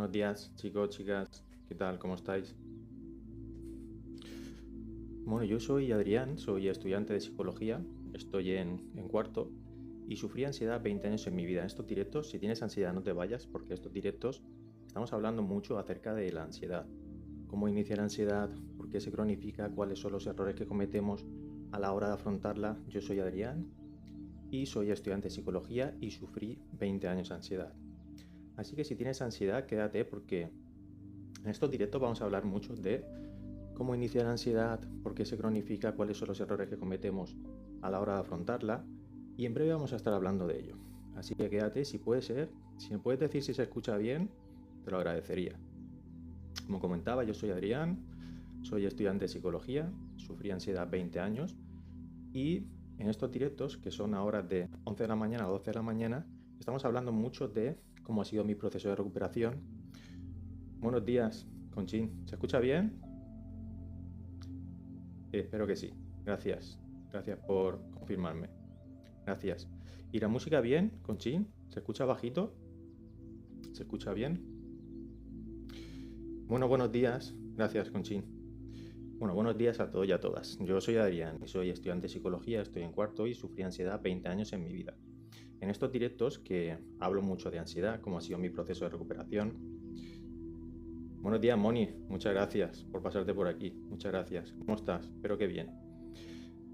Buenos días, chicos, chicas. ¿Qué tal? ¿Cómo estáis? Bueno, yo soy Adrián, soy estudiante de psicología, estoy en cuarto y sufrí ansiedad 20 años en mi vida. En estos directos, si tienes ansiedad, no te vayas porque estos directos estamos hablando mucho acerca de la ansiedad. Cómo inicia la ansiedad, por qué se cronifica, cuáles son los errores que cometemos a la hora de afrontarla. Yo soy Adrián y soy estudiante de psicología y sufrí 20 años de ansiedad. Así que si tienes ansiedad, quédate porque en estos directos vamos a hablar mucho de cómo inicia la ansiedad, por qué se cronifica, cuáles son los errores que cometemos a la hora de afrontarla y en breve vamos a estar hablando de ello. Así que quédate, si puede ser, si me puedes decir si se escucha bien, te lo agradecería. Como comentaba, yo soy Adrián, soy estudiante de psicología, sufrí ansiedad 20 años y en estos directos, que son a horas de 11 de la mañana a 12 de la mañana, estamos hablando mucho de cómo ha sido mi proceso de recuperación. Buenos días, Conchín. ¿Se escucha bien? Espero que sí. Gracias. Gracias por confirmarme. Gracias. ¿Y la música bien, Conchín? ¿Se escucha bajito? ¿Se escucha bien? Bueno, buenos días. Gracias, Conchín. Bueno, buenos días a todos y a todas. Yo soy Adrián y soy estudiante de psicología, estoy en cuarto y sufrí ansiedad 20 años en mi vida. En estos directos que hablo mucho de ansiedad, cómo ha sido mi proceso de recuperación. Buenos días, Moni. Muchas gracias por pasarte por aquí. Muchas gracias. ¿Cómo estás? Espero que bien.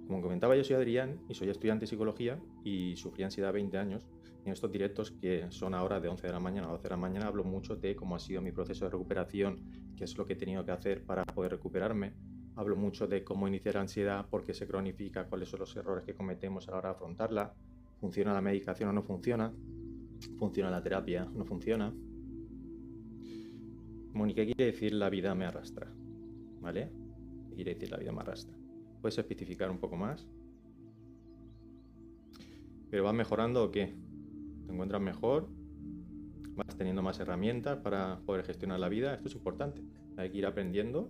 Como comentaba, yo soy Adrián y soy estudiante de psicología y sufrí ansiedad 20 años. En estos directos, que son ahora de 11 de la mañana a 12 de la mañana, hablo mucho de cómo ha sido mi proceso de recuperación, qué es lo que he tenido que hacer para poder recuperarme. Hablo mucho de cómo iniciar la ansiedad, por qué se cronifica, cuáles son los errores que cometemos a la hora de afrontarla, funciona la medicación o no funciona, funciona la terapia o no funciona. Mónica, ¿qué quiere decir la vida me arrastra? ¿Vale? ¿Qué quiere decir la vida me arrastra? ¿Puedes especificar un poco más? ¿Pero vas mejorando o qué? ¿Te encuentras mejor? ¿Vas teniendo más herramientas para poder gestionar la vida? Esto es importante. Hay que ir aprendiendo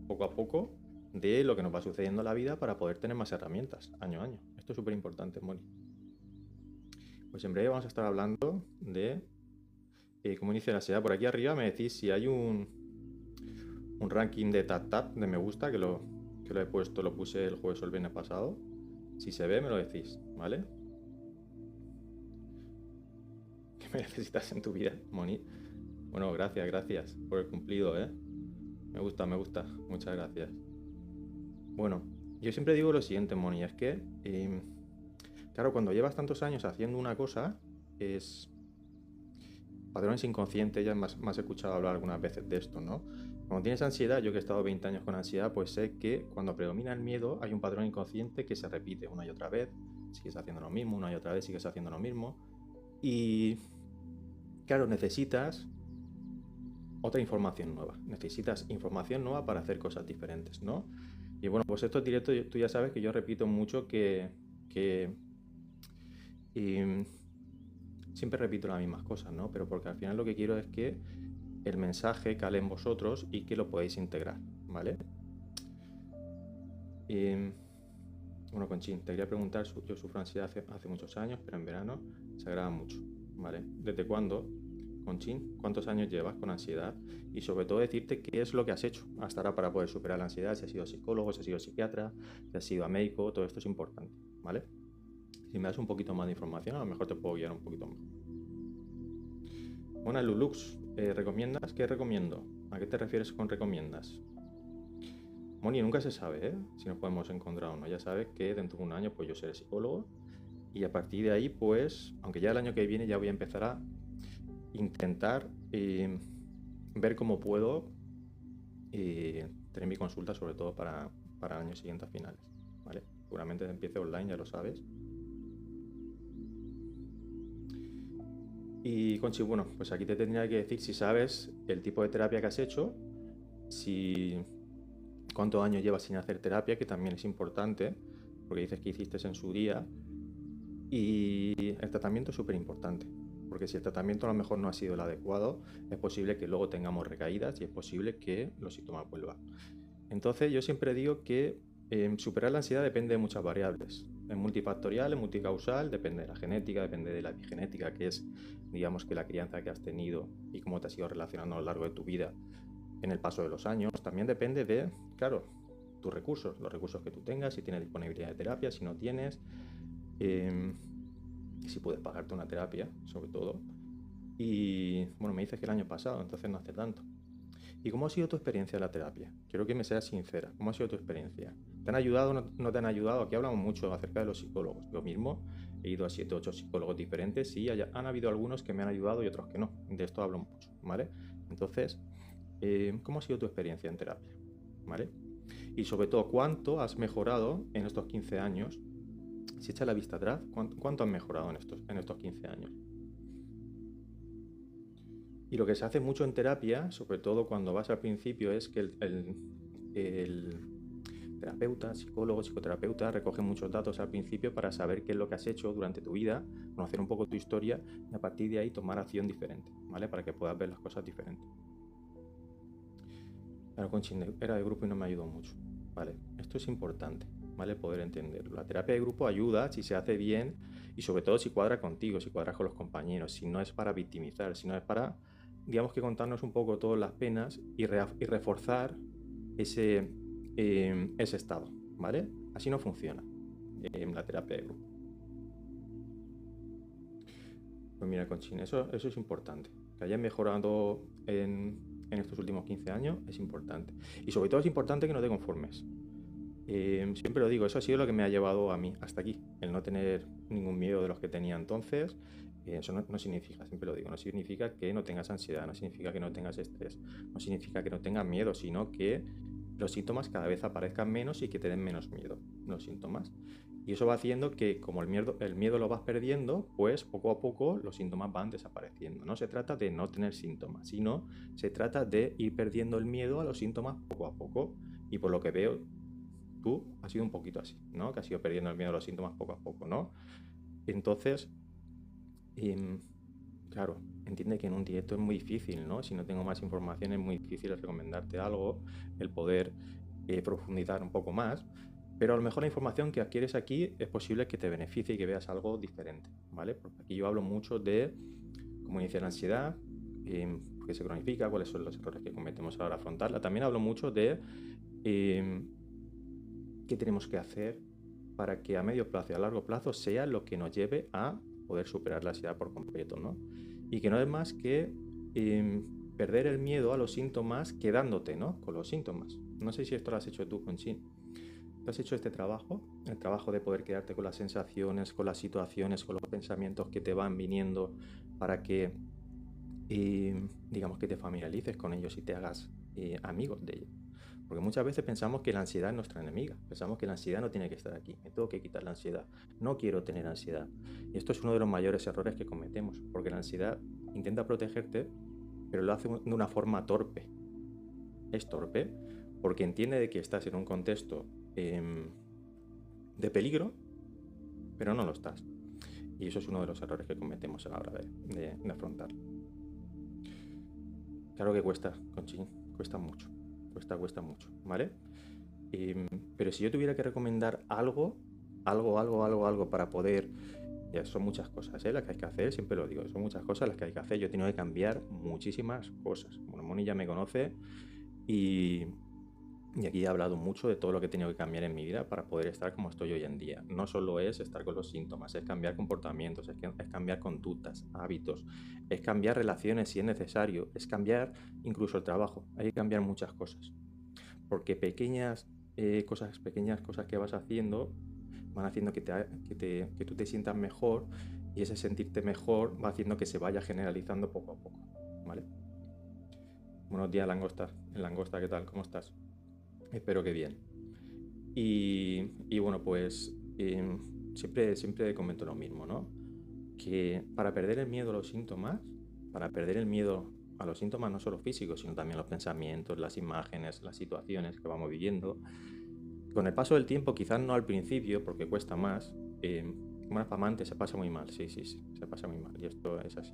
poco a poco de lo que nos va sucediendo en la vida para poder tener más herramientas año a año. Esto es súper importante, Moni. Pues en breve vamos a estar hablando de cómo inicia la ansiedad. Por aquí arriba me decís si hay un ranking de tap de me gusta que lo he puesto, lo puse el jueves o el viernes pasado. Si se ve, me lo decís, ¿vale? ¿Qué me necesitas en tu vida, Moni? Bueno, gracias por el cumplido, ¿eh? Me gusta, muchas gracias. Bueno, yo siempre digo lo siguiente, Moni, es que, claro, cuando llevas tantos años haciendo una cosa, es patrones inconscientes, ya me has escuchado hablar algunas veces de esto, ¿no? Cuando tienes ansiedad, yo que he estado 20 años con ansiedad, pues sé que cuando predomina el miedo hay un patrón inconsciente que se repite una y otra vez, sigues haciendo lo mismo, una y otra vez sigues haciendo lo mismo, y claro, necesitas otra información nueva, necesitas información nueva para hacer cosas diferentes, ¿no? Y bueno, pues estos directos tú ya sabes que yo repito mucho que y siempre repito las mismas cosas, ¿no? Pero porque al final lo que quiero es que el mensaje cale en vosotros y que lo podáis integrar, ¿vale? Y, bueno, Conchín, te quería preguntar, yo sufro ansiedad hace muchos años, pero en verano se agrava mucho, ¿vale? ¿Desde cuándo, Conchín? ¿Cuántos años llevas con ansiedad? Y sobre todo decirte qué es lo que has hecho hasta ahora para poder superar la ansiedad, si has sido psicólogo, si has sido psiquiatra, si has sido a médico, todo esto es importante, ¿vale? Si me das un poquito más de información, a lo mejor te puedo guiar un poquito más. Bueno, Lulux, ¿recomiendas? ¿Qué recomiendo? ¿A qué te refieres con recomiendas? Moni, nunca se sabe, si nos podemos encontrar o no. Ya sabes que dentro de un año pues yo seré psicólogo y a partir de ahí pues, aunque ya el año que viene ya voy a empezar a intentar ver cómo puedo tener mi consulta sobre todo para el año siguiente a finales, ¿vale? Seguramente empiece online, ya lo sabes. Y Conchi, bueno, pues aquí te tendría que decir si sabes el tipo de terapia que has hecho, si cuántos años llevas sin hacer terapia, que también es importante, porque dices que hiciste en su día, y el tratamiento es súper importante, porque si el tratamiento a lo mejor no ha sido el adecuado, es posible que luego tengamos recaídas y es posible que los síntomas vuelvan. Entonces yo siempre digo que superar la ansiedad depende de muchas variables. Es multifactorial, es multicausal, depende de la genética, depende de la epigenética, que es, digamos, que la crianza que has tenido y cómo te has ido relacionando a lo largo de tu vida en el paso de los años. También depende de, claro, tus recursos, los recursos que tú tengas, si tienes disponibilidad de terapia, si no tienes, si puedes pagarte una terapia, sobre todo. Y bueno, me dices que el año pasado, entonces no hace tanto. ¿Y cómo ha sido tu experiencia en la terapia? Quiero que me seas sincera. ¿Cómo ha sido tu experiencia? ¿Te han ayudado o no te han ayudado? Aquí hablamos mucho acerca de los psicólogos. Yo mismo he ido a 7 o 8 psicólogos diferentes y han habido algunos que me han ayudado y otros que no. De esto hablo mucho, ¿vale? Entonces, ¿cómo ha sido tu experiencia en terapia? ¿Vale? Y sobre todo, ¿cuánto has mejorado en estos 15 años? Si echas la vista atrás, ¿cuánto has mejorado en estos 15 años? Y lo que se hace mucho en terapia, sobre todo cuando vas al principio, es que el terapeuta, psicólogo, psicoterapeuta recoge muchos datos al principio para saber qué es lo que has hecho durante tu vida, conocer un poco tu historia y a partir de ahí tomar acción diferente, ¿vale? Para que puedas ver las cosas diferentes. Pero coaching era de grupo y no me ayudó mucho, ¿vale? Esto es importante, ¿vale? Poder entenderlo. La terapia de grupo ayuda si se hace bien y sobre todo si cuadra contigo, si cuadra con los compañeros, si no es para victimizar, si no es para, digamos, que contarnos un poco todas las penas y reforzar ese estado, ¿vale? Así no funciona la terapia de grupo. Pues mira, Conchín, eso es importante. Que hayas mejorado en estos últimos 15 años es importante. Y sobre todo es importante que no te conformes. Siempre lo digo, eso ha sido lo que me ha llevado a mí hasta aquí. El no tener ningún miedo de los que tenía entonces. Eso no significa, siempre lo digo, no significa que no tengas ansiedad, no significa que no tengas estrés, no significa que no tengas miedo, sino que los síntomas cada vez aparezcan menos y que te den menos miedo los síntomas. Y eso va haciendo que como el miedo lo vas perdiendo, pues poco a poco los síntomas van desapareciendo. No se trata de no tener síntomas, sino se trata de ir perdiendo el miedo a los síntomas poco a poco. Y por lo que veo, tú has sido un poquito así, ¿no? Que has ido perdiendo el miedo a los síntomas poco a poco, ¿no? Entonces, claro, entiende que en un directo es muy difícil, ¿no? Si no tengo más información es muy difícil recomendarte algo, el poder profundizar un poco más, pero a lo mejor la información que adquieres aquí es posible que te beneficie y que veas algo diferente, ¿vale? Porque aquí yo hablo mucho de cómo iniciar la ansiedad, qué se cronifica, cuáles son los errores que cometemos a la hora de afrontarla. También hablo mucho de qué tenemos que hacer para que a medio plazo y a largo plazo sea lo que nos lleve a poder superar la ansiedad por completo, ¿no? Y que no es más que perder el miedo a los síntomas quedándote, ¿no? Con los síntomas. No sé si esto lo has hecho tú, Conchín. ¿Tú has hecho este trabajo? El trabajo de poder quedarte con las sensaciones, con las situaciones, con los pensamientos que te van viniendo para que, digamos, que te familiarices con ellos y te hagas amigos de ellos. Porque muchas veces pensamos que la ansiedad es nuestra enemiga. Pensamos que la ansiedad no tiene que estar aquí. Me tengo que quitar la ansiedad. No quiero tener ansiedad. Y esto es uno de los mayores errores que cometemos. Porque la ansiedad intenta protegerte, pero lo hace de una forma torpe. Es torpe porque entiende de que estás en un contexto de peligro, pero no lo estás. Y eso es uno de los errores que cometemos a la hora de afrontarlo. Claro que cuesta, Conchín. Cuesta mucho. Cuesta mucho, ¿vale? Pero si yo tuviera que recomendar algo para poder... Ya son muchas cosas, las que hay que hacer, siempre lo digo, son muchas cosas las que hay que hacer. Yo he tenido que cambiar muchísimas cosas. Bueno, Moni ya me conoce y aquí he hablado mucho de todo lo que he tenido que cambiar en mi vida para poder estar como estoy hoy en día. No solo es estar con los síntomas, es cambiar comportamientos, es cambiar conductas, hábitos, es cambiar relaciones si es necesario, es cambiar incluso el trabajo. Hay que cambiar muchas cosas. Porque pequeñas cosas que vas haciendo van haciendo que tú te sientas mejor y ese sentirte mejor va haciendo que se vaya generalizando poco a poco, ¿vale? Buenos días, Langosta. Langosta, ¿qué tal? ¿Cómo estás? Espero que bien. Y bueno, pues siempre comento lo mismo, ¿no? Que para perder el miedo a los síntomas, para perder el miedo a los síntomas no solo físicos, sino también los pensamientos, las imágenes, las situaciones que vamos viviendo, con el paso del tiempo, quizás no al principio, porque cuesta más, una famante se pasa muy mal, sí, se pasa muy mal, y esto es así.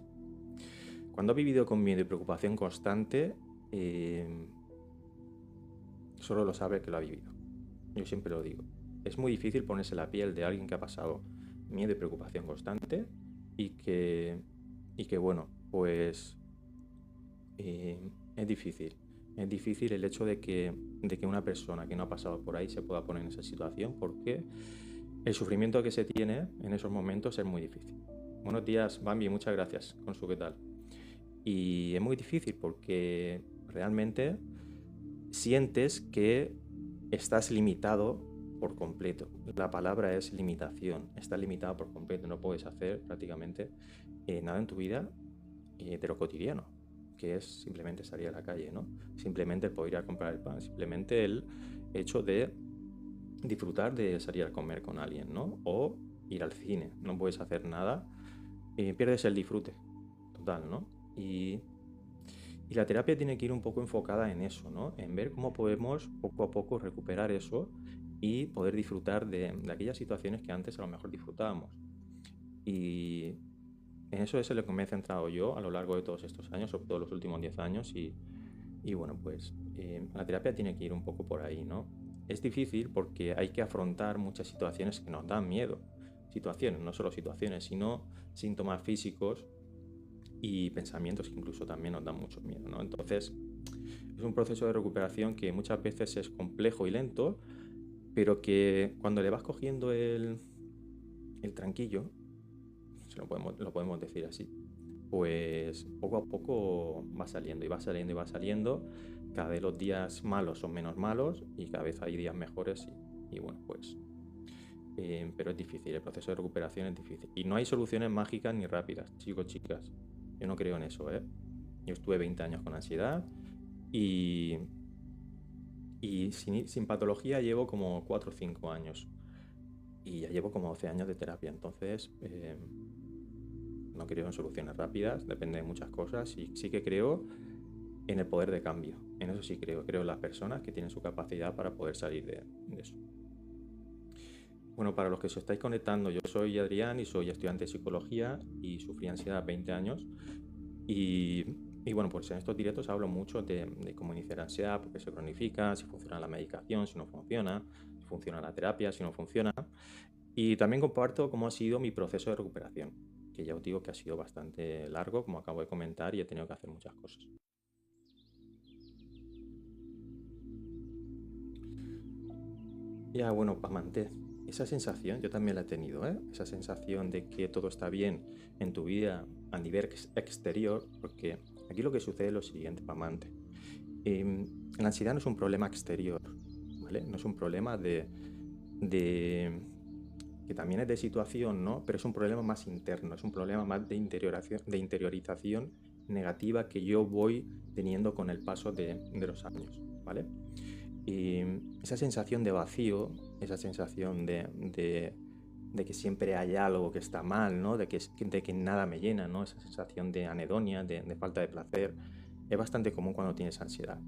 Cuando has vivido con miedo y preocupación constante, solo lo sabe el que lo ha vivido. Yo siempre lo digo. es muy difícil ponerse la piel de alguien que ha pasado miedo y preocupación constante y que bueno, pues eh, es difícil. Es difícil el hecho de que una persona que no ha pasado por ahí se pueda poner en esa situación porque el sufrimiento que se tiene en esos momentos es muy difícil. Buenos días, Bambi, muchas gracias. Consu, ¿qué tal? Y es muy difícil porque realmente sientes que estás limitado por completo. La palabra es limitación. Estás limitado por completo. No puedes hacer prácticamente nada en tu vida de lo cotidiano, que es simplemente salir a la calle, ¿no? Simplemente el poder ir a comprar el pan, simplemente el hecho de disfrutar de salir a comer con alguien, ¿no? O ir al cine. No puedes hacer nada, pierdes el disfrute total, ¿no? Y la terapia tiene que ir un poco enfocada en eso, ¿no? En ver cómo podemos poco a poco recuperar eso y poder disfrutar de aquellas situaciones que antes a lo mejor disfrutábamos. Y en eso es en lo que me he centrado yo a lo largo de todos estos años, sobre todo los últimos 10 años. Y bueno, pues la terapia tiene que ir un poco por ahí, ¿no? Es difícil porque hay que afrontar muchas situaciones que nos dan miedo. Situaciones, no solo situaciones, sino síntomas físicos y pensamientos que incluso también nos dan mucho miedo, ¿no? Entonces, es un proceso de recuperación que muchas veces es complejo y lento, pero que cuando le vas cogiendo el tranquillo, si lo podemos decir así, pues poco a poco va saliendo y va saliendo y va saliendo. Cada vez los días malos son menos malos y cada vez hay días mejores y bueno, pues pero es difícil, el proceso de recuperación es difícil. Y no hay soluciones mágicas ni rápidas, chicos, chicas. Yo no creo en eso, ¿eh? Yo estuve 20 años con ansiedad y, y sin patología llevo como 4 o 5 años. Y ya llevo como 12 años de terapia, entonces no creo en soluciones rápidas, depende de muchas cosas y sí que creo en el poder de cambio. En eso sí creo, creo en las personas que tienen su capacidad para poder salir de eso. Bueno, para los que os estáis conectando, yo soy Adrián y soy estudiante de psicología y sufrí ansiedad 20 años. Y, y bueno, pues en estos directos hablo mucho de cómo iniciar ansiedad, por qué se cronifica, si funciona la medicación, si no funciona, si funciona la terapia, si no funciona. Y también comparto cómo ha sido mi proceso de recuperación, que ya os digo que ha sido bastante largo, como acabo de comentar, y he tenido que hacer muchas cosas. Ya, bueno, Pamanté, esa sensación yo también la he tenido, ¿eh? Esa sensación de que todo está bien en tu vida a nivel exterior, porque aquí lo que sucede es lo siguiente, Pamante. La ansiedad no es un problema exterior, ¿vale? No es un problema de que también es de situación, ¿no? Pero es un problema más interno, es un problema más de interiorización negativa que yo voy teniendo con el paso de los años, ¿vale? Y esa sensación de vacío, esa sensación de que siempre hay algo que está mal, ¿no? De que nada me llena, ¿no? Esa sensación de anedonia, de falta de placer, es bastante común cuando tienes ansiedad.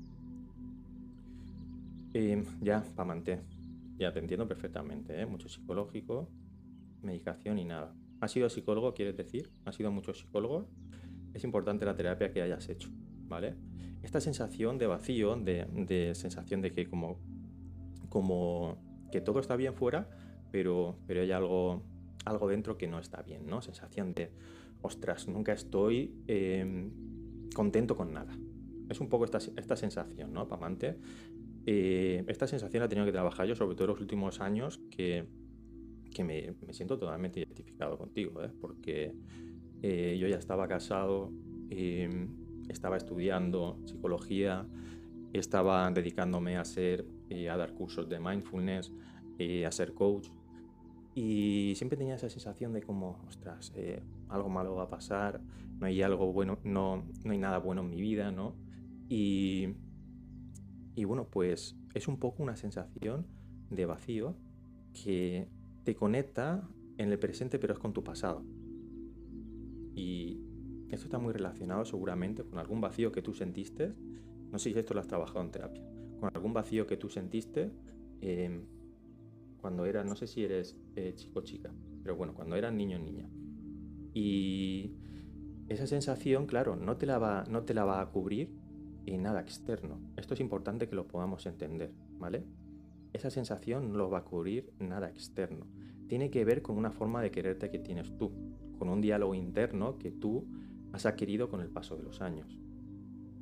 Ya, Pamanté, ya te entiendo perfectamente, ¿eh? Mucho psicológico, medicación y nada. ¿Has sido psicólogo, quieres decir? ¿Has sido mucho psicólogo? Es importante la terapia que hayas hecho, ¿vale? Esta sensación de vacío, de sensación de que como que todo está bien fuera, pero hay algo dentro que no está bien, ¿no? Sensación de, ostras, nunca estoy contento con nada. Es un poco esta sensación, ¿no, Pamante? Esta sensación la he tenido que trabajar yo, sobre todo en los últimos años, que me siento totalmente identificado contigo, ¿eh? Porque yo ya estaba casado, estaba estudiando psicología, estaba dedicándome a dar cursos de mindfulness, a ser coach, y siempre tenía esa sensación de como, ostras, algo malo va a pasar, no hay algo bueno, no hay nada bueno en mi vida, ¿no? Y, y bueno, pues es un poco una sensación de vacío que te conecta en el presente, pero es con tu pasado. Y esto está muy relacionado seguramente con algún vacío que tú sentiste. No sé si esto lo has trabajado en terapia. Con algún vacío que tú sentiste eh, cuando eras, no sé si eres chico o chica, pero bueno, cuando eras niño o niña. Y esa sensación, claro, no te la va a cubrir nada externo. Esto es importante que lo podamos entender, ¿vale? esa sensación no lo va a cubrir nada externo. Tiene que ver con una forma de quererte que tienes tú, con un diálogo interno que tú has adquirido con el paso de los años.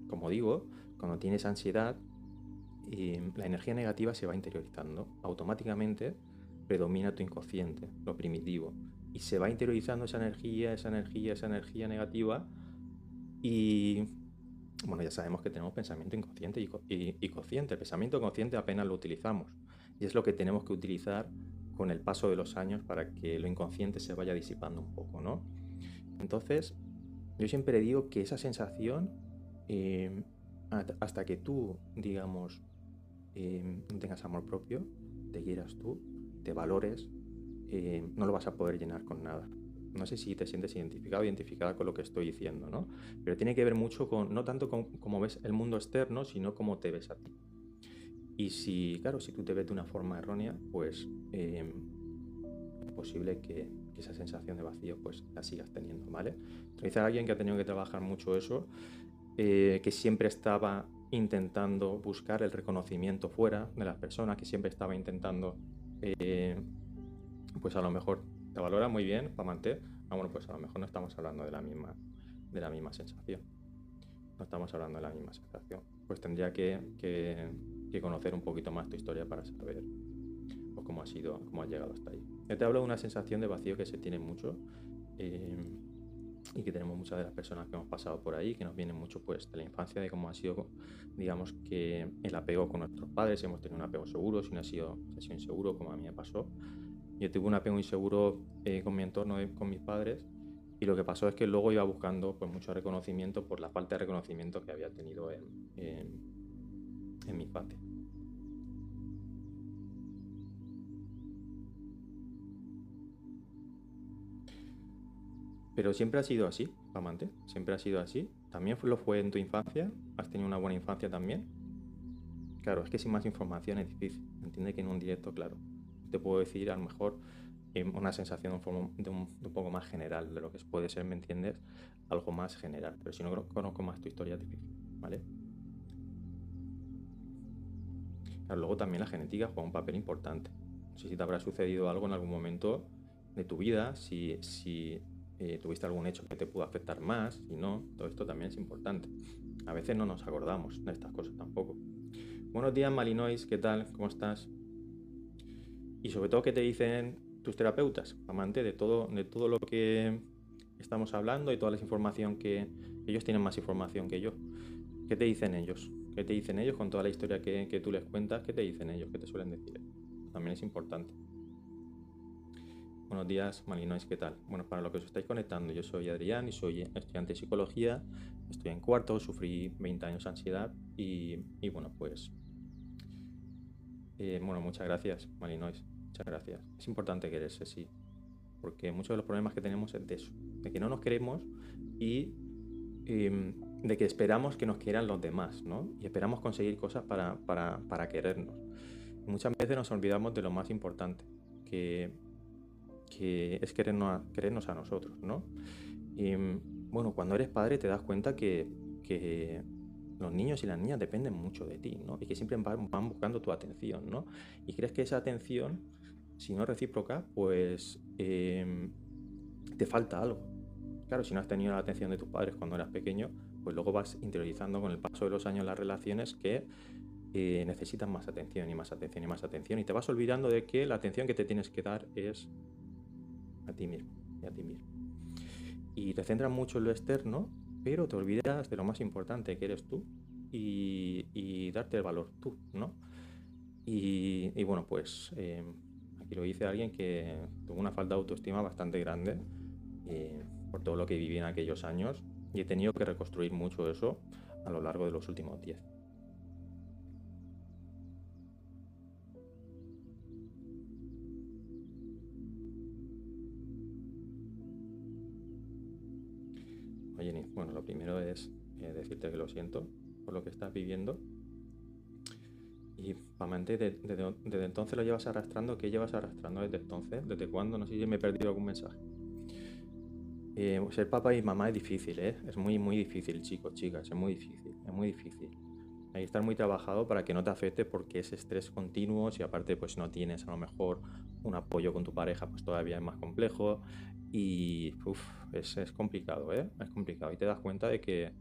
Como digo, cuando tienes ansiedad, la energía negativa se va interiorizando. Automáticamente predomina tu inconsciente, lo primitivo. Y se va interiorizando esa energía negativa. Y bueno, ya sabemos que tenemos pensamiento inconsciente y consciente. El pensamiento consciente apenas lo utilizamos. Y es lo que tenemos que utilizar con el paso de los años para que lo inconsciente se vaya disipando un poco, ¿no? Entonces, yo siempre digo que esa sensación, hasta que tú, digamos, no tengas amor propio, te quieras tú, te valores, no lo vas a poder llenar con nada. No sé si te sientes identificado o identificada con lo que estoy diciendo, ¿no? Pero tiene que ver mucho con, no tanto con cómo ves el mundo externo, sino cómo te ves a ti. Y si, claro, si tú te ves de una forma errónea, pues es posible que esa sensación de vacío pues la sigas teniendo, ¿vale? Entonces alguien que ha tenido que trabajar mucho eso, que siempre estaba intentando buscar el reconocimiento fuera de las personas, que siempre estaba intentando, pues a lo mejor te valora muy bien, Pamanté, bueno, pues a lo mejor no estamos hablando de la misma sensación. No estamos hablando de la misma sensación. Pues tendría que conocer un poquito más tu historia para saber pues, cómo has llegado hasta ahí. Yo te hablo de una sensación de vacío que se tiene mucho, y que tenemos muchas de las personas que hemos pasado por ahí, que nos vienen mucho pues de la infancia, de cómo ha sido, digamos, que el apego con nuestros padres, si hemos tenido un apego seguro, si no ha sido inseguro, como a mí me pasó. Yo tuve un apego inseguro con mi entorno, con mis padres, y lo que pasó es que luego iba buscando pues mucho reconocimiento por la falta de reconocimiento que había tenido en mi infancia. Pero siempre ha sido así, Amante, siempre ha sido así. También lo fue en tu infancia, has tenido una buena infancia también. Claro, es que sin más información es difícil. Entiende que en un directo, claro, te puedo decir a lo mejor una sensación de un poco más general de lo que puede ser, ¿me entiendes? Algo más general. Pero si no conozco más tu historia es difícil, ¿vale? Claro, luego también la genética juega un papel importante. No sé si te habrá sucedido algo en algún momento de tu vida, si tuviste algún hecho que te pudo afectar más, si no, todo esto también es importante. A veces no nos acordamos de estas cosas tampoco. Buenos días, Malinois, ¿qué tal? ¿Cómo estás? Y sobre todo, ¿qué te dicen tus terapeutas, Amante, de todo lo que estamos hablando y toda la información que ellos tienen más información que yo? ¿Qué te dicen ellos? ¿Qué te dicen ellos con toda la historia que tú les cuentas? ¿Qué te dicen ellos? ¿Qué te suelen decir? También es importante. Buenos días, Malinois, ¿qué tal? Bueno, para lo que os estáis conectando, yo soy Adrián y soy estudiante de psicología, estoy en cuarto, sufrí 20 años de ansiedad y bueno, pues, bueno, muchas gracias, Malinois, muchas gracias. Es importante quererse, sí, porque muchos de los problemas que tenemos es de eso, de que no nos queremos y de que esperamos que nos quieran los demás, ¿no? Y esperamos conseguir cosas para querernos. Y muchas veces nos olvidamos de lo más importante, que es querernos a nosotros, ¿no? Y bueno, cuando eres padre te das cuenta que los niños y las niñas dependen mucho de ti, ¿no? Y que siempre van buscando tu atención, ¿no? Y crees que esa atención, si no es recíproca, pues te falta algo. Claro, si no has tenido la atención de tus padres cuando eras pequeño, pues luego vas interiorizando con el paso de los años las relaciones que necesitan más atención y más atención y más atención, y te vas olvidando de que la atención que te tienes que dar es a ti mismo y a ti mismo. Y te centras mucho en lo externo, pero te olvidas de lo más importante que eres tú y darte el valor tú, ¿no? Y bueno, pues aquí lo dice alguien que tuvo una falta de autoestima bastante grande por todo lo que viví en aquellos años, y he tenido que reconstruir mucho eso a lo largo de los últimos 10. Oye, bueno, lo primero es decirte que lo siento por lo que estás viviendo. Y Pamante, desde entonces lo llevas arrastrando. ¿Qué llevas arrastrando desde entonces? ¿Desde cuándo? No sé si me he perdido algún mensaje. Ser papá y mamá es difícil, ¿eh? Es muy, muy difícil, chicos, chicas, es muy difícil, es muy difícil. Hay que estar muy trabajado para que no te afecte porque es estrés continuo. Si aparte pues no tienes a lo mejor un apoyo con tu pareja, pues todavía es más complejo. Y es complicado, ¿eh? Es complicado. Y te das cuenta de que,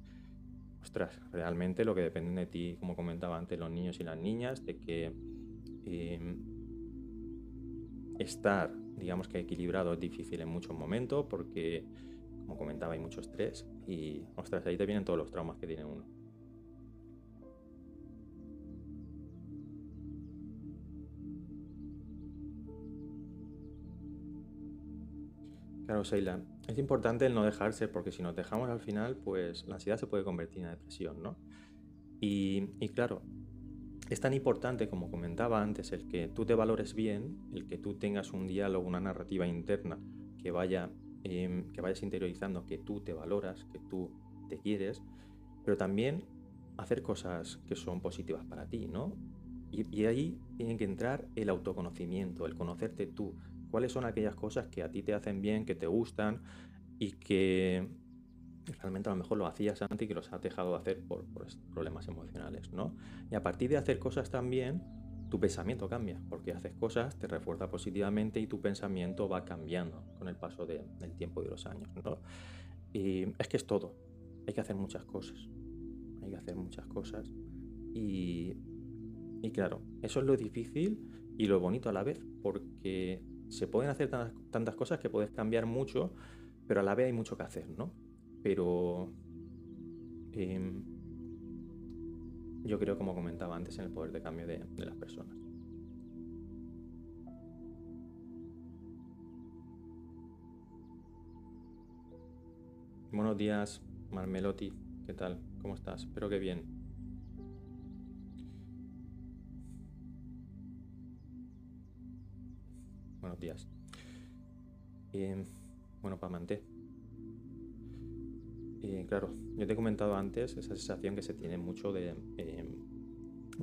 ostras, realmente lo que depende de ti, como comentaba antes, los niños y las niñas, de que eh, estar, digamos que equilibrado es difícil en muchos momentos porque, como comentaba, hay mucho estrés y, ostras, ahí te vienen todos los traumas que tiene uno. Claro, Sheila, es importante el no dejarse porque si nos dejamos al final, pues la ansiedad se puede convertir en depresión, ¿no? Y claro, es tan importante, como comentaba antes, el que tú te valores bien, el que tú tengas un diálogo, una narrativa interna que que vayas interiorizando, que tú te valoras, que tú te quieres, pero también hacer cosas que son positivas para ti, ¿no? Y ahí tiene que entrar el autoconocimiento, el conocerte tú. ¿Cuáles son aquellas cosas que a ti te hacen bien, que te gustan y que realmente a lo mejor lo hacías antes y que los has dejado de hacer por problemas emocionales, ¿no? Y a partir de hacer cosas también, tu pensamiento cambia, porque haces cosas, te refuerza positivamente y tu pensamiento va cambiando con el paso del tiempo y de los años, ¿no? Y es que es todo, hay que hacer muchas cosas, hay que hacer muchas cosas y, y claro, eso es lo difícil y lo bonito a la vez, porque se pueden hacer tantas cosas que puedes cambiar mucho, pero a la vez hay mucho que hacer, ¿no? Pero em, yo creo, como comentaba antes, en el poder de cambio de las personas. Buenos días, Marmelotti. ¿Qué tal? ¿Cómo estás? Espero que bien. Buenos días. Em, bueno, Pamanté. Claro, yo te he comentado antes esa sensación que se tiene mucho que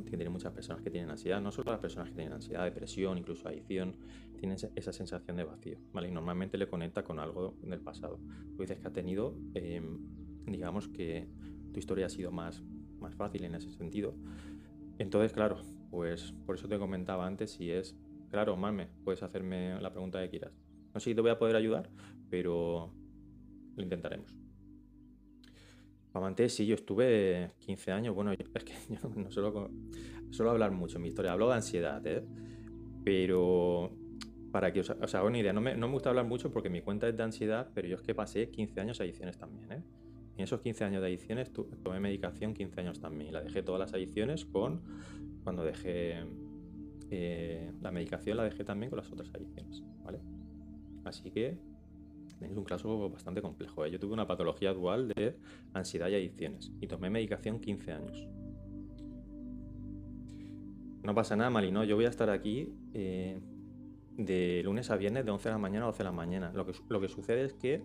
tienen muchas personas que tienen ansiedad, no solo las personas que tienen ansiedad, depresión, incluso adicción, tienen esa sensación de vacío, ¿vale? Y normalmente le conecta con algo del pasado. Tú dices que has tenido, digamos que tu historia ha sido más fácil en ese sentido. Entonces, claro, pues por eso te comentaba antes si es, claro, Marme, puedes hacerme la pregunta que quieras. No sé si te voy a poder ayudar, pero lo intentaremos. Amanté, sí, yo estuve 15 años. Bueno, es que yo no suelo hablar mucho en mi historia, hablo de ansiedad, ¿eh? Pero para que os haga una idea, no me gusta hablar mucho porque mi cuenta es de ansiedad, pero yo es que pasé 15 años de adicciones también, ¿eh? En esos 15 años de adicciones tomé medicación 15 años también y la dejé todas las adicciones cuando dejé la medicación, la dejé también con las otras adicciones, ¿vale? Así que tenéis un caso bastante complejo, ¿eh? Yo tuve una patología dual de ansiedad y adicciones y tomé medicación 15 años. No pasa nada, Mali, no. Yo voy a estar aquí de lunes a viernes de 11 de la mañana a 12 de la mañana. Lo que sucede es que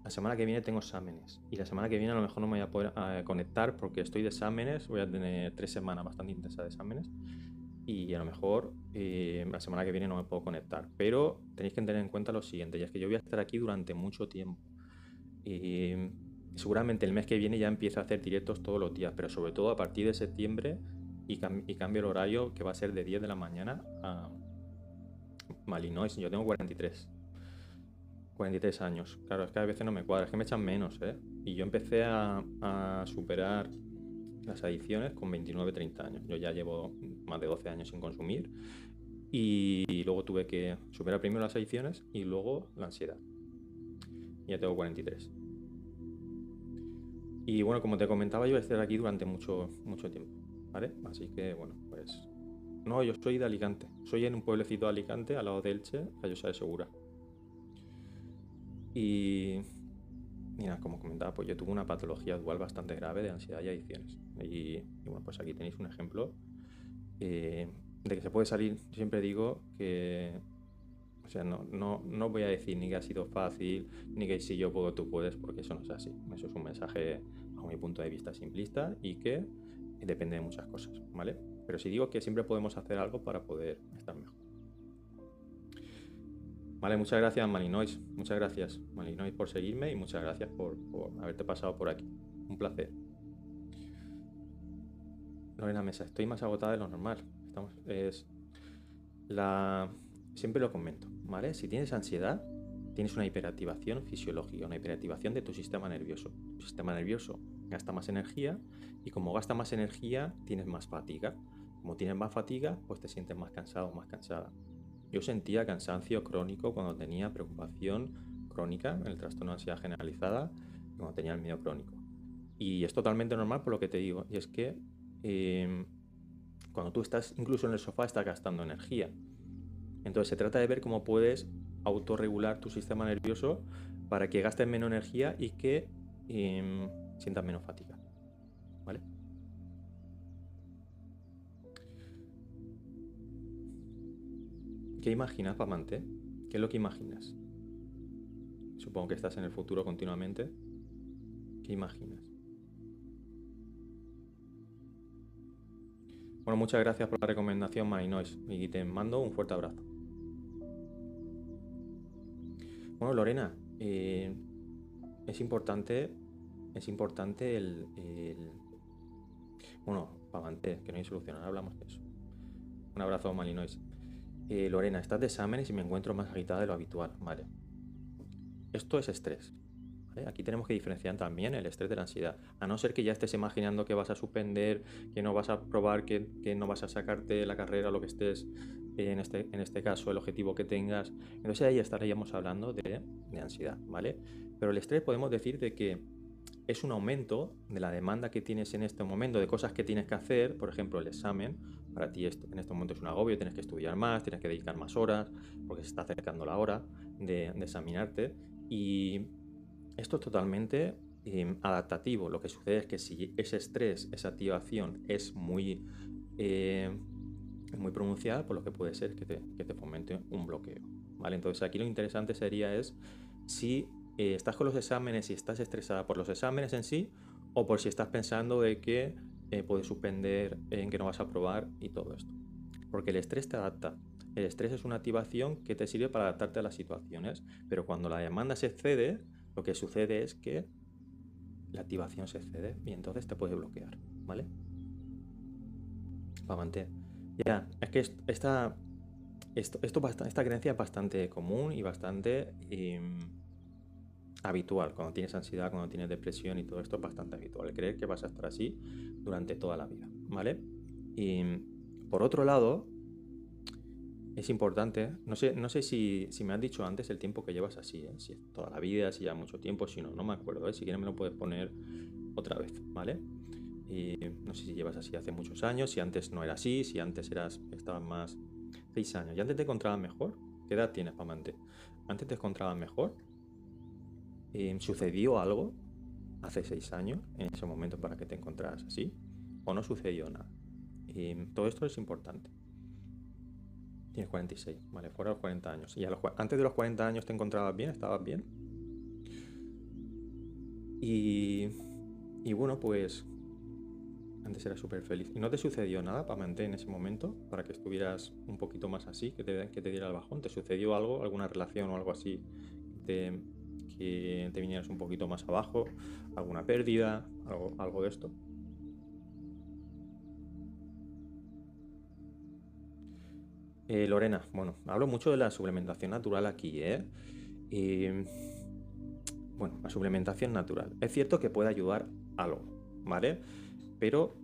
la semana que viene tengo exámenes y la semana que viene a lo mejor no me voy a poder conectar porque estoy de exámenes. Voy a tener 3 semanas bastante intensas de exámenes y a lo mejor la semana que viene no me puedo conectar. Pero tenéis que tener en cuenta lo siguiente, y es que yo voy a estar aquí durante mucho tiempo. Y seguramente el mes que viene ya empiece a hacer directos todos los días, pero sobre todo a partir de septiembre y cambio el horario que va a ser de 10 de la mañana a Malinois. Yo tengo 43 años. Claro, es que a veces no me cuadra, es que me echan menos, ¿eh? Y yo empecé a superar las adicciones con 29, 30 años. Yo ya llevo más de 12 años sin consumir y luego tuve que superar primero las adicciones y luego la ansiedad. Ya tengo 43. Y bueno, como te comentaba, yo voy a estar aquí durante mucho tiempo, ¿vale? Así que bueno, pues... No, yo soy de Alicante. Soy en un pueblecito de Alicante, al lado de Elche, Callosa de Segura. Y mira, como comentaba, pues yo tuve una patología dual bastante grave de ansiedad y adicciones. Y bueno, pues aquí tenéis un ejemplo de que se puede salir. Siempre digo que, o sea, no voy a decir ni que ha sido fácil, ni que si yo puedo, tú puedes, porque eso no es así. Eso es un mensaje, a mi punto de vista, simplista y que depende de muchas cosas, ¿vale? Pero sí digo que siempre podemos hacer algo para poder estar mejor. Vale, muchas gracias, Malinois. Muchas gracias, Malinois, por seguirme y muchas gracias por haberte pasado por aquí. Un placer. Lorena Mesa, estoy más agotada de lo normal. Siempre lo comento, ¿vale? Si tienes ansiedad, tienes una hiperactivación fisiológica, una hiperactivación de tu sistema nervioso. Tu sistema nervioso gasta más energía y como gasta más energía, tienes más fatiga. Como tienes más fatiga, pues te sientes más cansado o más cansada. Yo sentía cansancio crónico cuando tenía preocupación crónica, en el trastorno de ansiedad generalizada, cuando tenía el miedo crónico. Y es totalmente normal por lo que te digo, y es que cuando tú estás incluso en el sofá estás gastando energía. Entonces se trata de ver cómo puedes autorregular tu sistema nervioso para que gastes menos energía y que sientas menos fatiga. ¿Vale? ¿Qué imaginas, Pamante? ¿Qué es lo que imaginas? Supongo que estás en el futuro continuamente. ¿Qué imaginas? Bueno, muchas gracias por la recomendación, Marinois, y te mando un fuerte abrazo. Bueno, Lorena, es importante bueno, Pavante, que no hay solución, ahora hablamos de eso. Un abrazo, Malinois. Lorena, estás de exámenes y me encuentro más agitada de lo habitual, ¿vale? Esto es estrés, ¿vale? Aquí tenemos que diferenciar también el estrés de la ansiedad. A no ser que ya estés imaginando que vas a suspender, que no vas a probar, que no vas a sacarte la carrera, lo que estés, en este caso, el objetivo que tengas. Entonces ahí estaríamos hablando de ansiedad, ¿vale? Pero el estrés podemos decir de que es un aumento de la demanda que tienes en este momento, de cosas que tienes que hacer, por ejemplo, el examen. Para ti en este momento es un agobio, tienes que estudiar más, tienes que dedicar más horas, porque se está acercando la hora de examinarte. Y esto es totalmente adaptativo. Lo que sucede es que si ese estrés, esa activación es muy pronunciada, pues lo que puede ser que te fomente un bloqueo, ¿vale? Entonces aquí lo interesante sería es si estás con los exámenes y estás estresada por los exámenes en sí o por si estás pensando de que puedes suspender, en que no vas a aprobar y todo esto. Porque el estrés te adapta. El estrés es una activación que te sirve para adaptarte a las situaciones, pero cuando la demanda se excede, lo que sucede es que la activación se excede y entonces te puede bloquear, ¿vale? Para mantener. Ya, es que esta creencia es bastante común y bastante habitual. Cuando tienes ansiedad, cuando tienes depresión y todo esto es bastante habitual. Creer que vas a estar así durante toda la vida, ¿vale? Y por otro lado, es importante, no sé si me has dicho antes el tiempo que llevas así, si es toda la vida, si ya mucho tiempo, si no me acuerdo, si quieres me lo puedes poner otra vez, ¿vale? Y no sé si llevas así hace muchos años, si antes no era así, si antes estabas más 6 años. ¿Y antes te encontrabas mejor? ¿Qué edad tienes, Pamante? ¿Antes te encontrabas mejor? ¿Sucedió algo hace 6 años en ese momento para que te encontraras así? ¿O no sucedió nada? Todo esto es importante. Tienes 46, vale, fuera de los 40 años. ¿Y antes de los 40 años te encontrabas bien? ¿Estabas bien? Y bueno, pues antes era súper feliz. ¿Y no te sucedió nada para mantener en ese momento? Para que estuvieras un poquito más así, que te diera el bajón. ¿Te sucedió algo, alguna relación o algo así que te vinieras un poquito más abajo? ¿Alguna pérdida? ¿Algo de esto? Lorena, bueno, hablo mucho de la suplementación natural aquí, ¿eh? Bueno, la suplementación natural. Es cierto que puede ayudar algo, ¿vale? Pero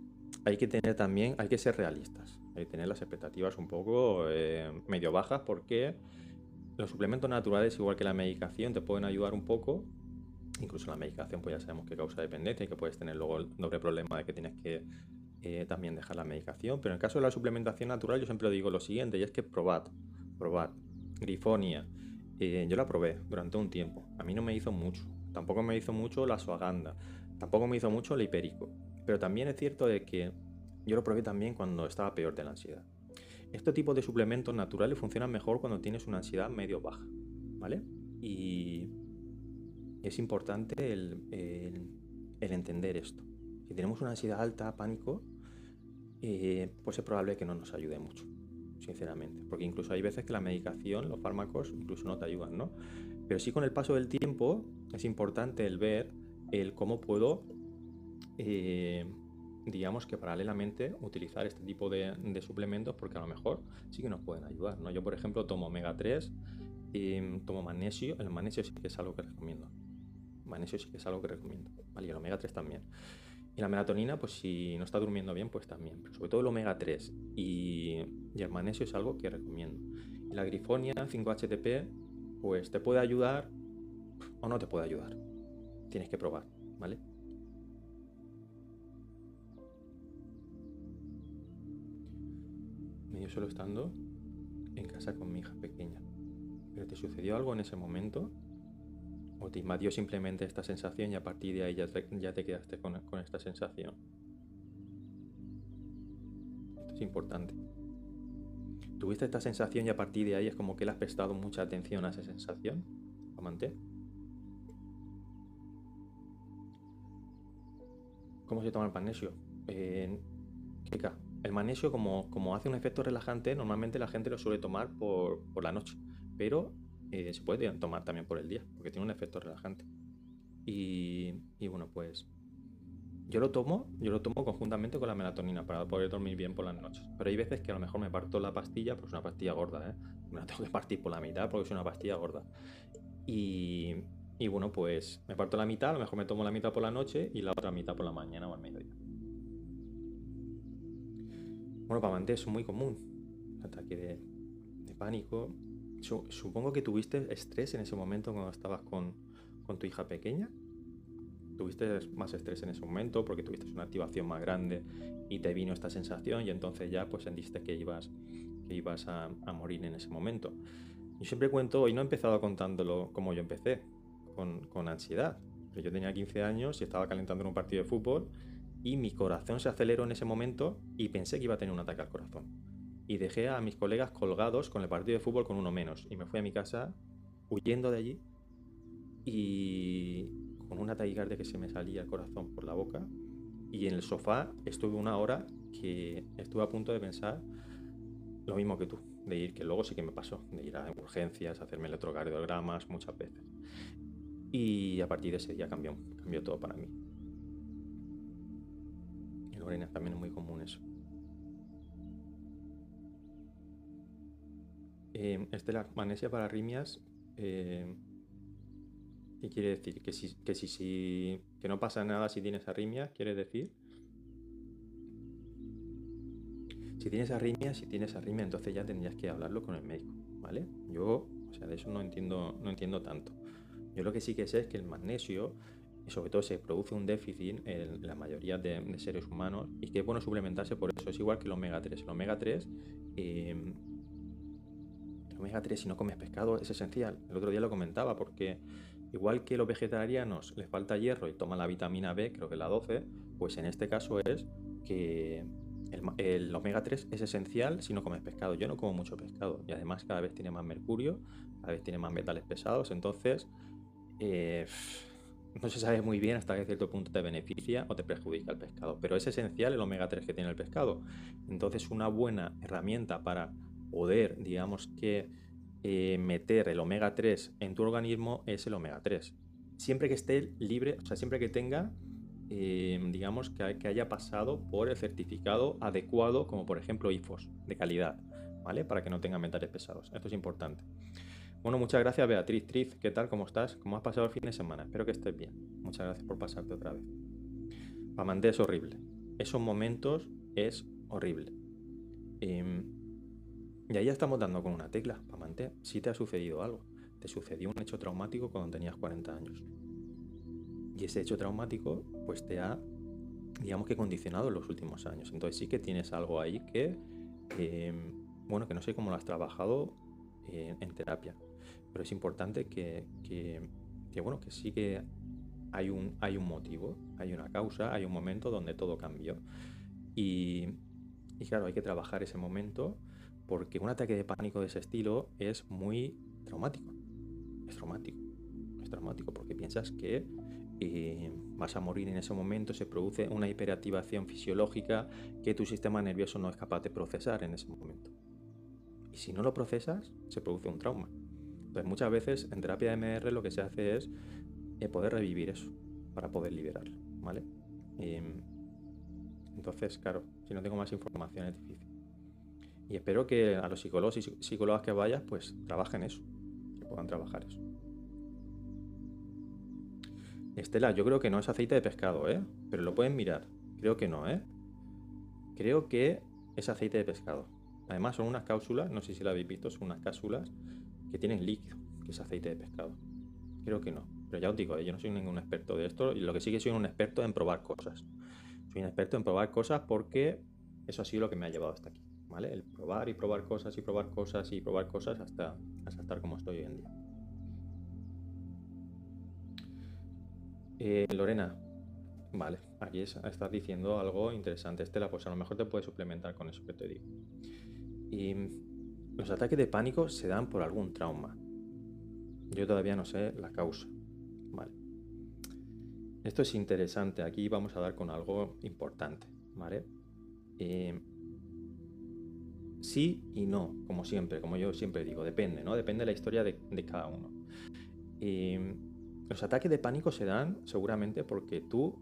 hay que ser realistas. Hay que tener las expectativas un poco medio bajas porque los suplementos naturales, igual que la medicación, te pueden ayudar un poco. Incluso la medicación, pues ya sabemos que causa dependencia y que puedes tener luego el doble problema de que tienes que también dejar la medicación. Pero en el caso de la suplementación natural, yo siempre digo lo siguiente, y es que probad. Grifonia. Yo la probé durante un tiempo. A mí no me hizo mucho. Tampoco me hizo mucho la Ashwagandha. Tampoco me hizo mucho el hipérico. Pero también es cierto de que yo lo probé también cuando estaba peor de la ansiedad. Este tipo de suplementos naturales funcionan mejor cuando tienes una ansiedad medio baja, ¿vale? Y es importante el entender esto. Si tenemos una ansiedad alta, pánico, pues es probable que no nos ayude mucho, sinceramente. Porque incluso hay veces que la medicación, los fármacos, incluso no te ayudan, ¿no? Pero sí, con el paso del tiempo es importante el ver el cómo puedo digamos que paralelamente utilizar este tipo de suplementos porque a lo mejor sí que nos pueden ayudar, ¿no? Yo, por ejemplo, tomo omega 3 y tomo magnesio. El magnesio sí que es algo que recomiendo. Magnesio sí que es algo que recomiendo. Vale, y el omega 3 también. Y la melatonina, pues si no está durmiendo bien, pues también. Pero sobre todo el omega 3 y el magnesio es algo que recomiendo. Y la grifonia 5-HTP, pues te puede ayudar o no te puede ayudar. Tienes que probar, ¿vale? Medio solo estando en casa con mi hija pequeña. ¿Pero te sucedió algo en ese momento? ¿O te invadió simplemente esta sensación y a partir de ahí ya te quedaste con esta sensación? Esto es importante. ¿Tuviste esta sensación y a partir de ahí es como que le has prestado mucha atención a esa sensación, amante? ¿Cómo se toma el magnesio? Kika, el magnesio como hace un efecto relajante, normalmente la gente lo suele tomar por la noche, pero se puede tomar también por el día, porque tiene un efecto relajante. Y bueno, pues yo lo tomo conjuntamente con la melatonina para poder dormir bien por las noches. Pero hay veces que a lo mejor me parto la pastilla, pues es una pastilla gorda, ¿eh? Me la tengo que partir por la mitad porque es una pastilla gorda. Y, y bueno, pues me parto la mitad, a lo mejor me tomo la mitad por la noche y la otra mitad por la mañana o al mediodía. Bueno, para Manté es muy común, ataque de pánico. Supongo que tuviste estrés en ese momento cuando estabas con tu hija pequeña. Tuviste más estrés en ese momento porque tuviste una activación más grande y te vino esta sensación y entonces ya pues sentiste que ibas a morir en ese momento. Yo siempre cuento, hoy no he empezado contándolo como yo empecé, con ansiedad. Yo tenía 15 años y estaba calentando en un partido de fútbol y mi corazón se aceleró en ese momento y pensé que iba a tener un ataque al corazón. Y dejé a mis colegas colgados con el partido de fútbol con uno menos. Y me fui a mi casa huyendo de allí y con una taquicardia que se me salía el corazón por la boca. Y en el sofá estuve una hora que estuve a punto de pensar lo mismo que tú, de ir, que luego sí que me pasó, de ir a urgencias, hacerme electrocardiogramas muchas veces. Y a partir de ese día cambió todo para mí. En Lorena también es muy común eso. La magnesia para arritmias, ¿qué quiere decir? Que no pasa nada si tienes arritmias, quiere decir. Si tienes arritmias, entonces ya tendrías que hablarlo con el médico, ¿vale? Yo, o sea, de eso no entiendo tanto. Yo lo que sí que sé es que el magnesio, sobre todo se produce un déficit en la mayoría de seres humanos y que es bueno suplementarse por eso. Es igual que el omega 3. El omega 3, si no comes pescado, es esencial. El otro día lo comentaba porque igual que los vegetarianos les falta hierro y toman la vitamina B, creo que la 12, pues en este caso es que el omega 3 es esencial si no comes pescado. Yo no como mucho pescado y además cada vez tiene más mercurio, cada vez tiene más metales pesados, entonces eh, no se sabe muy bien hasta que cierto punto te beneficia o te perjudica el pescado, pero es esencial el omega 3 que tiene el pescado. Entonces una buena herramienta para poder, digamos que, meter el omega 3 en tu organismo es el omega 3. Siempre que esté libre, o sea, siempre que tenga, digamos, que haya pasado por el certificado adecuado, como por ejemplo IFOS, de calidad, ¿vale? Para que no tenga metales pesados. Esto es importante. Bueno, muchas gracias Beatriz Triz, ¿qué tal? ¿Cómo estás? ¿Cómo has pasado el fin de semana? Espero que estés bien. Muchas gracias por pasarte otra vez. Pamanté es horrible. Esos momentos es horrible. Y ahí ya estamos dando con una tecla. Pamanté, si te ha sucedido algo. Te sucedió un hecho traumático cuando tenías 40 años. Y ese hecho traumático, pues te ha, digamos que condicionado en los últimos años. Entonces sí que tienes algo ahí que, bueno, que no sé cómo lo has trabajado en terapia. Pero es importante bueno, que sí que hay un motivo, hay una causa, hay un momento donde todo cambió. Y, y claro, hay que trabajar ese momento porque un ataque de pánico de ese estilo es muy traumático. Es traumático. Es traumático porque piensas que vas a morir en ese momento, se produce una hiperactivación fisiológica que tu sistema nervioso no es capaz de procesar en ese momento. Y si no lo procesas, se produce un trauma. Entonces muchas veces en terapia de MR lo que se hace es poder revivir eso para poder liberarlo, ¿vale? Entonces, claro, si no tengo más información es difícil. Y espero que a los psicólogos y psicólogas que vayas, pues trabajen eso, que puedan trabajar eso. Estela, yo creo que no es aceite de pescado, ¿eh? Pero lo pueden mirar. Creo que no, ¿eh? Creo que es aceite de pescado. Además son unas cápsulas, no sé si la habéis visto, son unas cápsulas que tienen líquido, que es aceite de pescado. Creo que no. Pero ya os digo, yo no soy ningún experto de esto y lo que sí que soy un experto en probar cosas. Soy un experto en probar cosas porque eso ha sido lo que me ha llevado hasta aquí, ¿vale? El probar y probar cosas y probar cosas y probar cosas hasta estar como estoy hoy en día. Lorena, vale, aquí estás diciendo algo interesante, Estela, pues a lo mejor te puedes suplementar con eso que te digo. Y los ataques de pánico se dan por algún trauma. Yo todavía no sé la causa, ¿vale? Esto es interesante, aquí vamos a dar con algo importante, ¿vale? Sí y no, como siempre, como yo siempre digo, depende, ¿no? Depende de la historia de cada uno. Los ataques de pánico se dan seguramente porque tú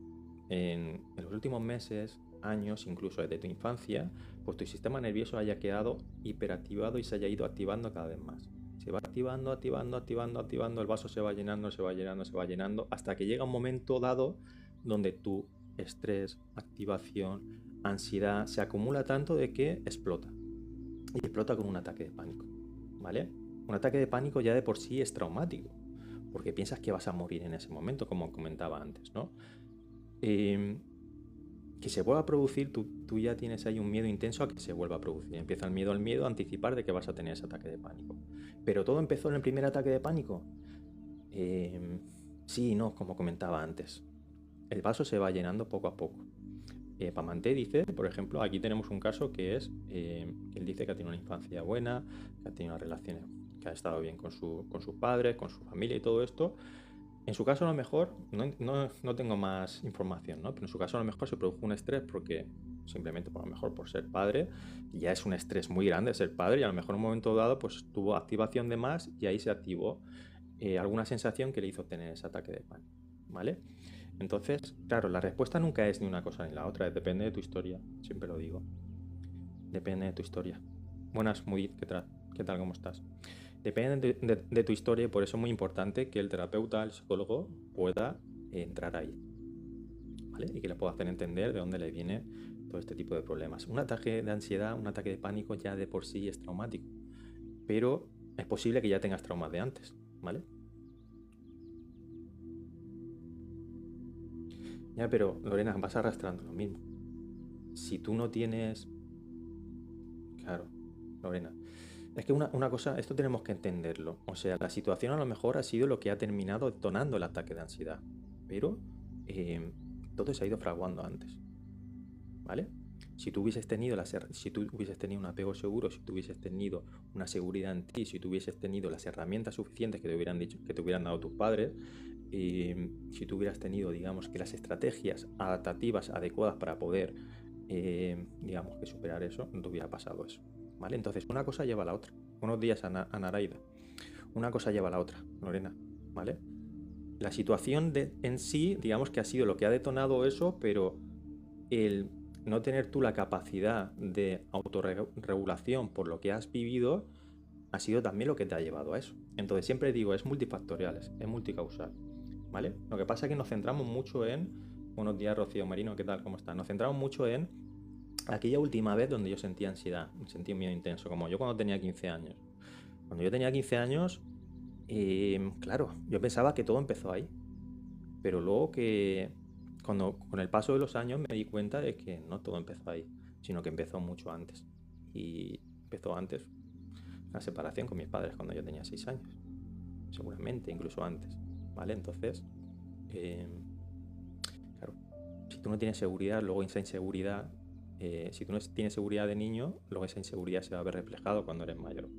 en los últimos meses, años, incluso desde tu infancia, pues tu sistema nervioso haya quedado hiperactivado y se haya ido activando cada vez más. Se va activando, activando, activando, activando, el vaso se va llenando, se va llenando, se va llenando, hasta que llega un momento dado donde tu estrés, activación, ansiedad se acumula tanto de que explota. Y explota con un ataque de pánico, ¿vale? Un ataque de pánico ya de por sí es traumático, porque piensas que vas a morir en ese momento, como comentaba antes, ¿no? Que se vuelva a producir, tú ya tienes ahí un miedo intenso a que se vuelva a producir. Empieza el miedo a anticipar de que vas a tener ese ataque de pánico. Pero todo empezó en el primer ataque de pánico. Sí y no, como comentaba antes. El vaso se va llenando poco a poco. Pamanté dice, por ejemplo, aquí tenemos un caso que es, él dice que ha tenido una infancia buena, que ha tenido unas relaciones, que ha estado bien con sus padres, con su familia y todo esto. En su caso a lo mejor, no tengo más información, ¿no? Pero en su caso a lo mejor se produjo un estrés porque simplemente por lo mejor por ser padre, ya es un estrés muy grande ser padre y a lo mejor en un momento dado pues tuvo activación de más y ahí se activó alguna sensación que le hizo tener ese ataque de pánico, ¿vale? Entonces, claro, la respuesta nunca es ni una cosa ni la otra, depende de tu historia, siempre lo digo. Depende de tu historia. Buenas, Muid, ¿qué tal? ¿Cómo estás? Depende de tu historia y por eso es muy importante que el terapeuta, el psicólogo, pueda entrar ahí, ¿vale? Y que le pueda hacer entender de dónde le viene todo este tipo de problemas. Un ataque de ansiedad, un ataque de pánico ya de por sí es traumático, pero es posible que ya tengas traumas de antes, ¿vale? Ya, pero Lorena, vas arrastrando lo mismo. Si tú no tienes... Claro, Lorena. Es que una cosa, esto tenemos que entenderlo. O sea, la situación a lo mejor ha sido lo que ha terminado detonando el ataque de ansiedad. Pero todo se ha ido fraguando antes. ¿Vale? Si tú hubieses tenido un apego seguro, si tú hubieses tenido una seguridad en ti, si tú hubieses tenido las herramientas suficientes que te hubieran dicho, que te hubieran dado tus padres, si tú hubieras tenido, digamos, que las estrategias adaptativas adecuadas para poder, digamos, que superar eso, no te hubiera pasado eso, ¿vale? Entonces, una cosa lleva a la otra. Buenos días, Naraida. Una cosa lleva a la otra, Lorena, ¿vale? La situación en sí, digamos que ha sido lo que ha detonado eso, pero el no tener tú la capacidad de autorregulación por lo que has vivido ha sido también lo que te ha llevado a eso. Entonces siempre digo, es multifactorial, es multicausal, ¿vale? Lo que pasa es que nos centramos mucho en... Buenos días, Rocío Marino, ¿qué tal? ¿Cómo estás? Nos centramos mucho en aquella última vez donde yo sentía ansiedad, sentía un miedo intenso, como yo cuando tenía 15 años. Cuando yo tenía 15 años, claro, yo pensaba que todo empezó ahí, pero luego que con el paso de los años me di cuenta de que no todo empezó ahí, sino que empezó mucho antes. Y empezó antes la separación con mis padres cuando yo tenía 6 años, seguramente, incluso antes, ¿vale? Entonces, claro, si tú no tienes seguridad, luego esa inseguridad, si tú no tienes seguridad de niño, luego esa inseguridad se va a ver reflejado cuando eres mayor,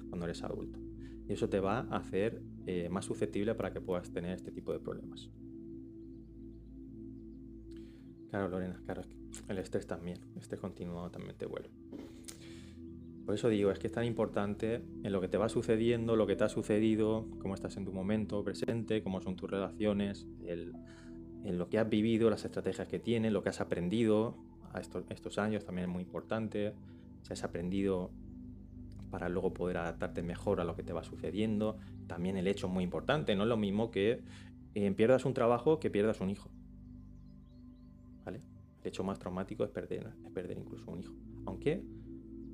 cuando eres adulto. Y eso te va a hacer más susceptible para que puedas tener este tipo de problemas. Claro, Lorena, claro, el estrés también, el estrés continuado también te vuelve. Por eso digo, es que es tan importante en lo que te va sucediendo, lo que te ha sucedido, cómo estás en tu momento presente, cómo son tus relaciones, en lo que has vivido, las estrategias que tienes, lo que has aprendido estos años también es muy importante. Si has aprendido para luego poder adaptarte mejor a lo que te va sucediendo. También el hecho muy importante, no es lo mismo que pierdas un trabajo que pierdas un hijo. ¿Vale? El hecho más traumático es perder incluso un hijo. Aunque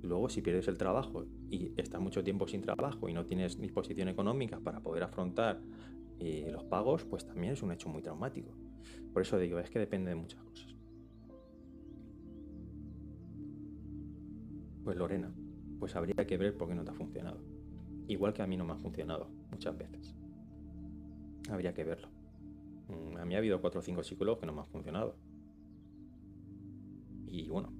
luego si pierdes el trabajo y estás mucho tiempo sin trabajo y no tienes disposición económica para poder afrontar los pagos, pues también es un hecho muy traumático. Por eso digo, es que depende de muchas cosas. Pues Lorena, pues habría que ver por qué no te ha funcionado. Igual que a mí no me ha funcionado muchas veces. Habría que verlo. A mí ha habido 4 o 5 psicólogos que no me han funcionado. Y bueno,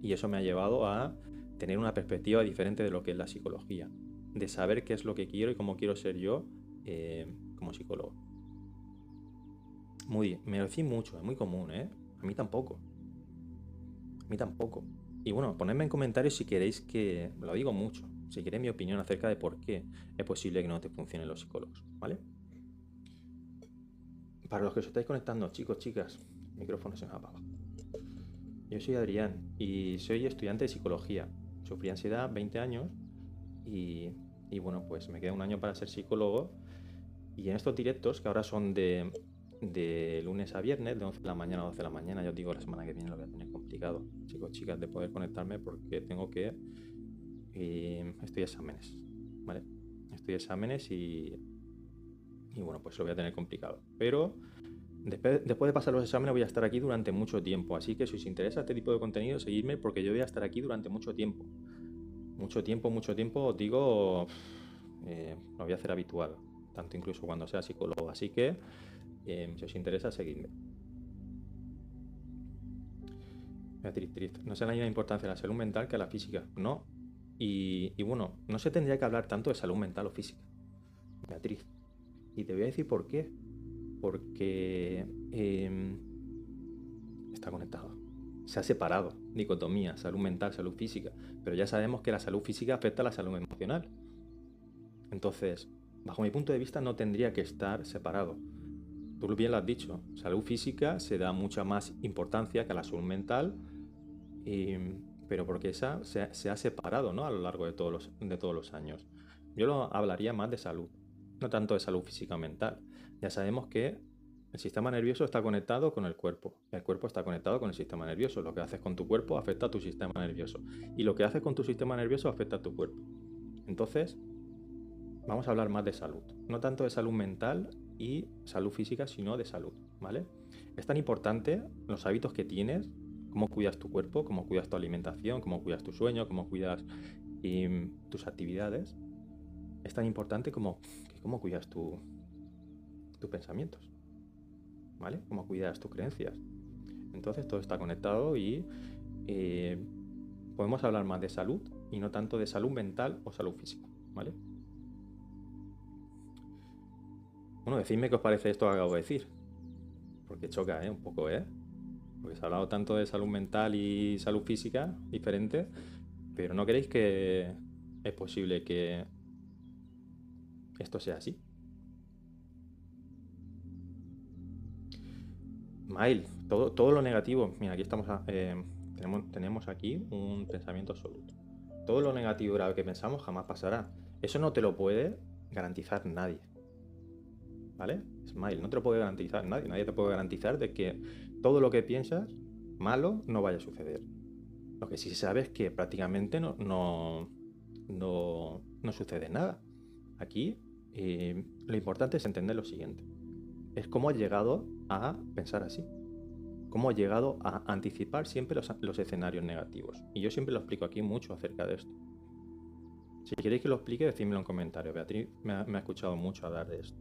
y eso me ha llevado a tener una perspectiva diferente de lo que es la psicología. De saber qué es lo que quiero y cómo quiero ser yo como psicólogo. Me lo decís mucho, es muy común, ¿eh? A mí tampoco. A mí tampoco. Y bueno, ponedme en comentarios si queréis que... Lo digo mucho. Si queréis mi opinión acerca de por qué es posible que no te funcionen los psicólogos, ¿vale? Para los que os estáis conectando, chicos, chicas, el micrófono se me apaga. Yo soy Adrián y soy estudiante de psicología. Sufrí ansiedad 20 años y bueno, pues me queda un año para ser psicólogo. Y en estos directos, que ahora son de lunes a viernes, de 11 de la mañana a 12 de la mañana, yo os digo, la semana que viene lo voy a tener complicado, chicos, chicas, de poder conectarme porque tengo que... estoy exámenes, ¿vale? Estoy exámenes y bueno, pues lo voy a tener complicado. Pero después de pasar los exámenes voy a estar aquí durante mucho tiempo. Así que si os interesa este tipo de contenido, seguidme porque yo voy a estar aquí durante mucho tiempo. Mucho tiempo, os digo, lo voy a hacer habitual. Tanto incluso cuando sea psicólogo. Así que, si os interesa, seguidme. Beatriz, no se le da la importancia a la salud mental que a la física. No. Y bueno, no se tendría que hablar tanto de salud mental o física, Beatriz. Y te voy a decir por qué. Porque está conectado. Se ha separado. Dicotomía, salud mental, salud física. Pero ya sabemos que la salud física afecta a la salud emocional. Entonces, bajo mi punto de vista, no tendría que estar separado. Tú bien lo has dicho. Salud física se da mucha más importancia que a la salud mental. Pero porque esa se ha separado, ¿no? A lo largo de todos los años. Yo lo hablaría más de salud, no tanto de salud física o mental. Ya sabemos que el sistema nervioso está conectado con el cuerpo. El cuerpo está conectado con el sistema nervioso. Lo que haces con tu cuerpo afecta a tu sistema nervioso. Y lo que haces con tu sistema nervioso afecta a tu cuerpo. Entonces, vamos a hablar más de salud. No tanto de salud mental y salud física, sino de salud, ¿vale? Es tan importante los hábitos que tienes, cómo cuidas tu cuerpo, cómo cuidas tu alimentación, cómo cuidas tu sueño, cómo cuidas tus actividades. Es tan importante como cómo cuidas tus pensamientos, ¿vale? Cómo cuidas tus creencias. Entonces todo está conectado y podemos hablar más de salud y no tanto de salud mental o salud física, ¿vale? Bueno, decidme qué os parece esto que acabo de decir. Porque choca, un poco, porque se ha hablado tanto de salud mental y salud física diferente, pero ¿no creéis que es posible que esto sea así? Mail, todo lo negativo, mira, aquí tenemos aquí un pensamiento absoluto. Todo lo negativo grave que pensamos jamás pasará. Eso no te lo puede garantizar nadie. ¿Vale? Smile, no te lo puede garantizar nadie. Nadie te puede garantizar de que todo lo que piensas malo no vaya a suceder. Lo que sí sabes es que prácticamente no sucede nada. Aquí lo importante es entender lo siguiente. Es cómo has llegado a pensar así. Cómo has llegado a anticipar siempre los escenarios negativos. Y yo siempre lo explico aquí mucho acerca de esto. Si queréis que lo explique, decídmelo en comentarios. Beatriz me ha escuchado mucho hablar de esto.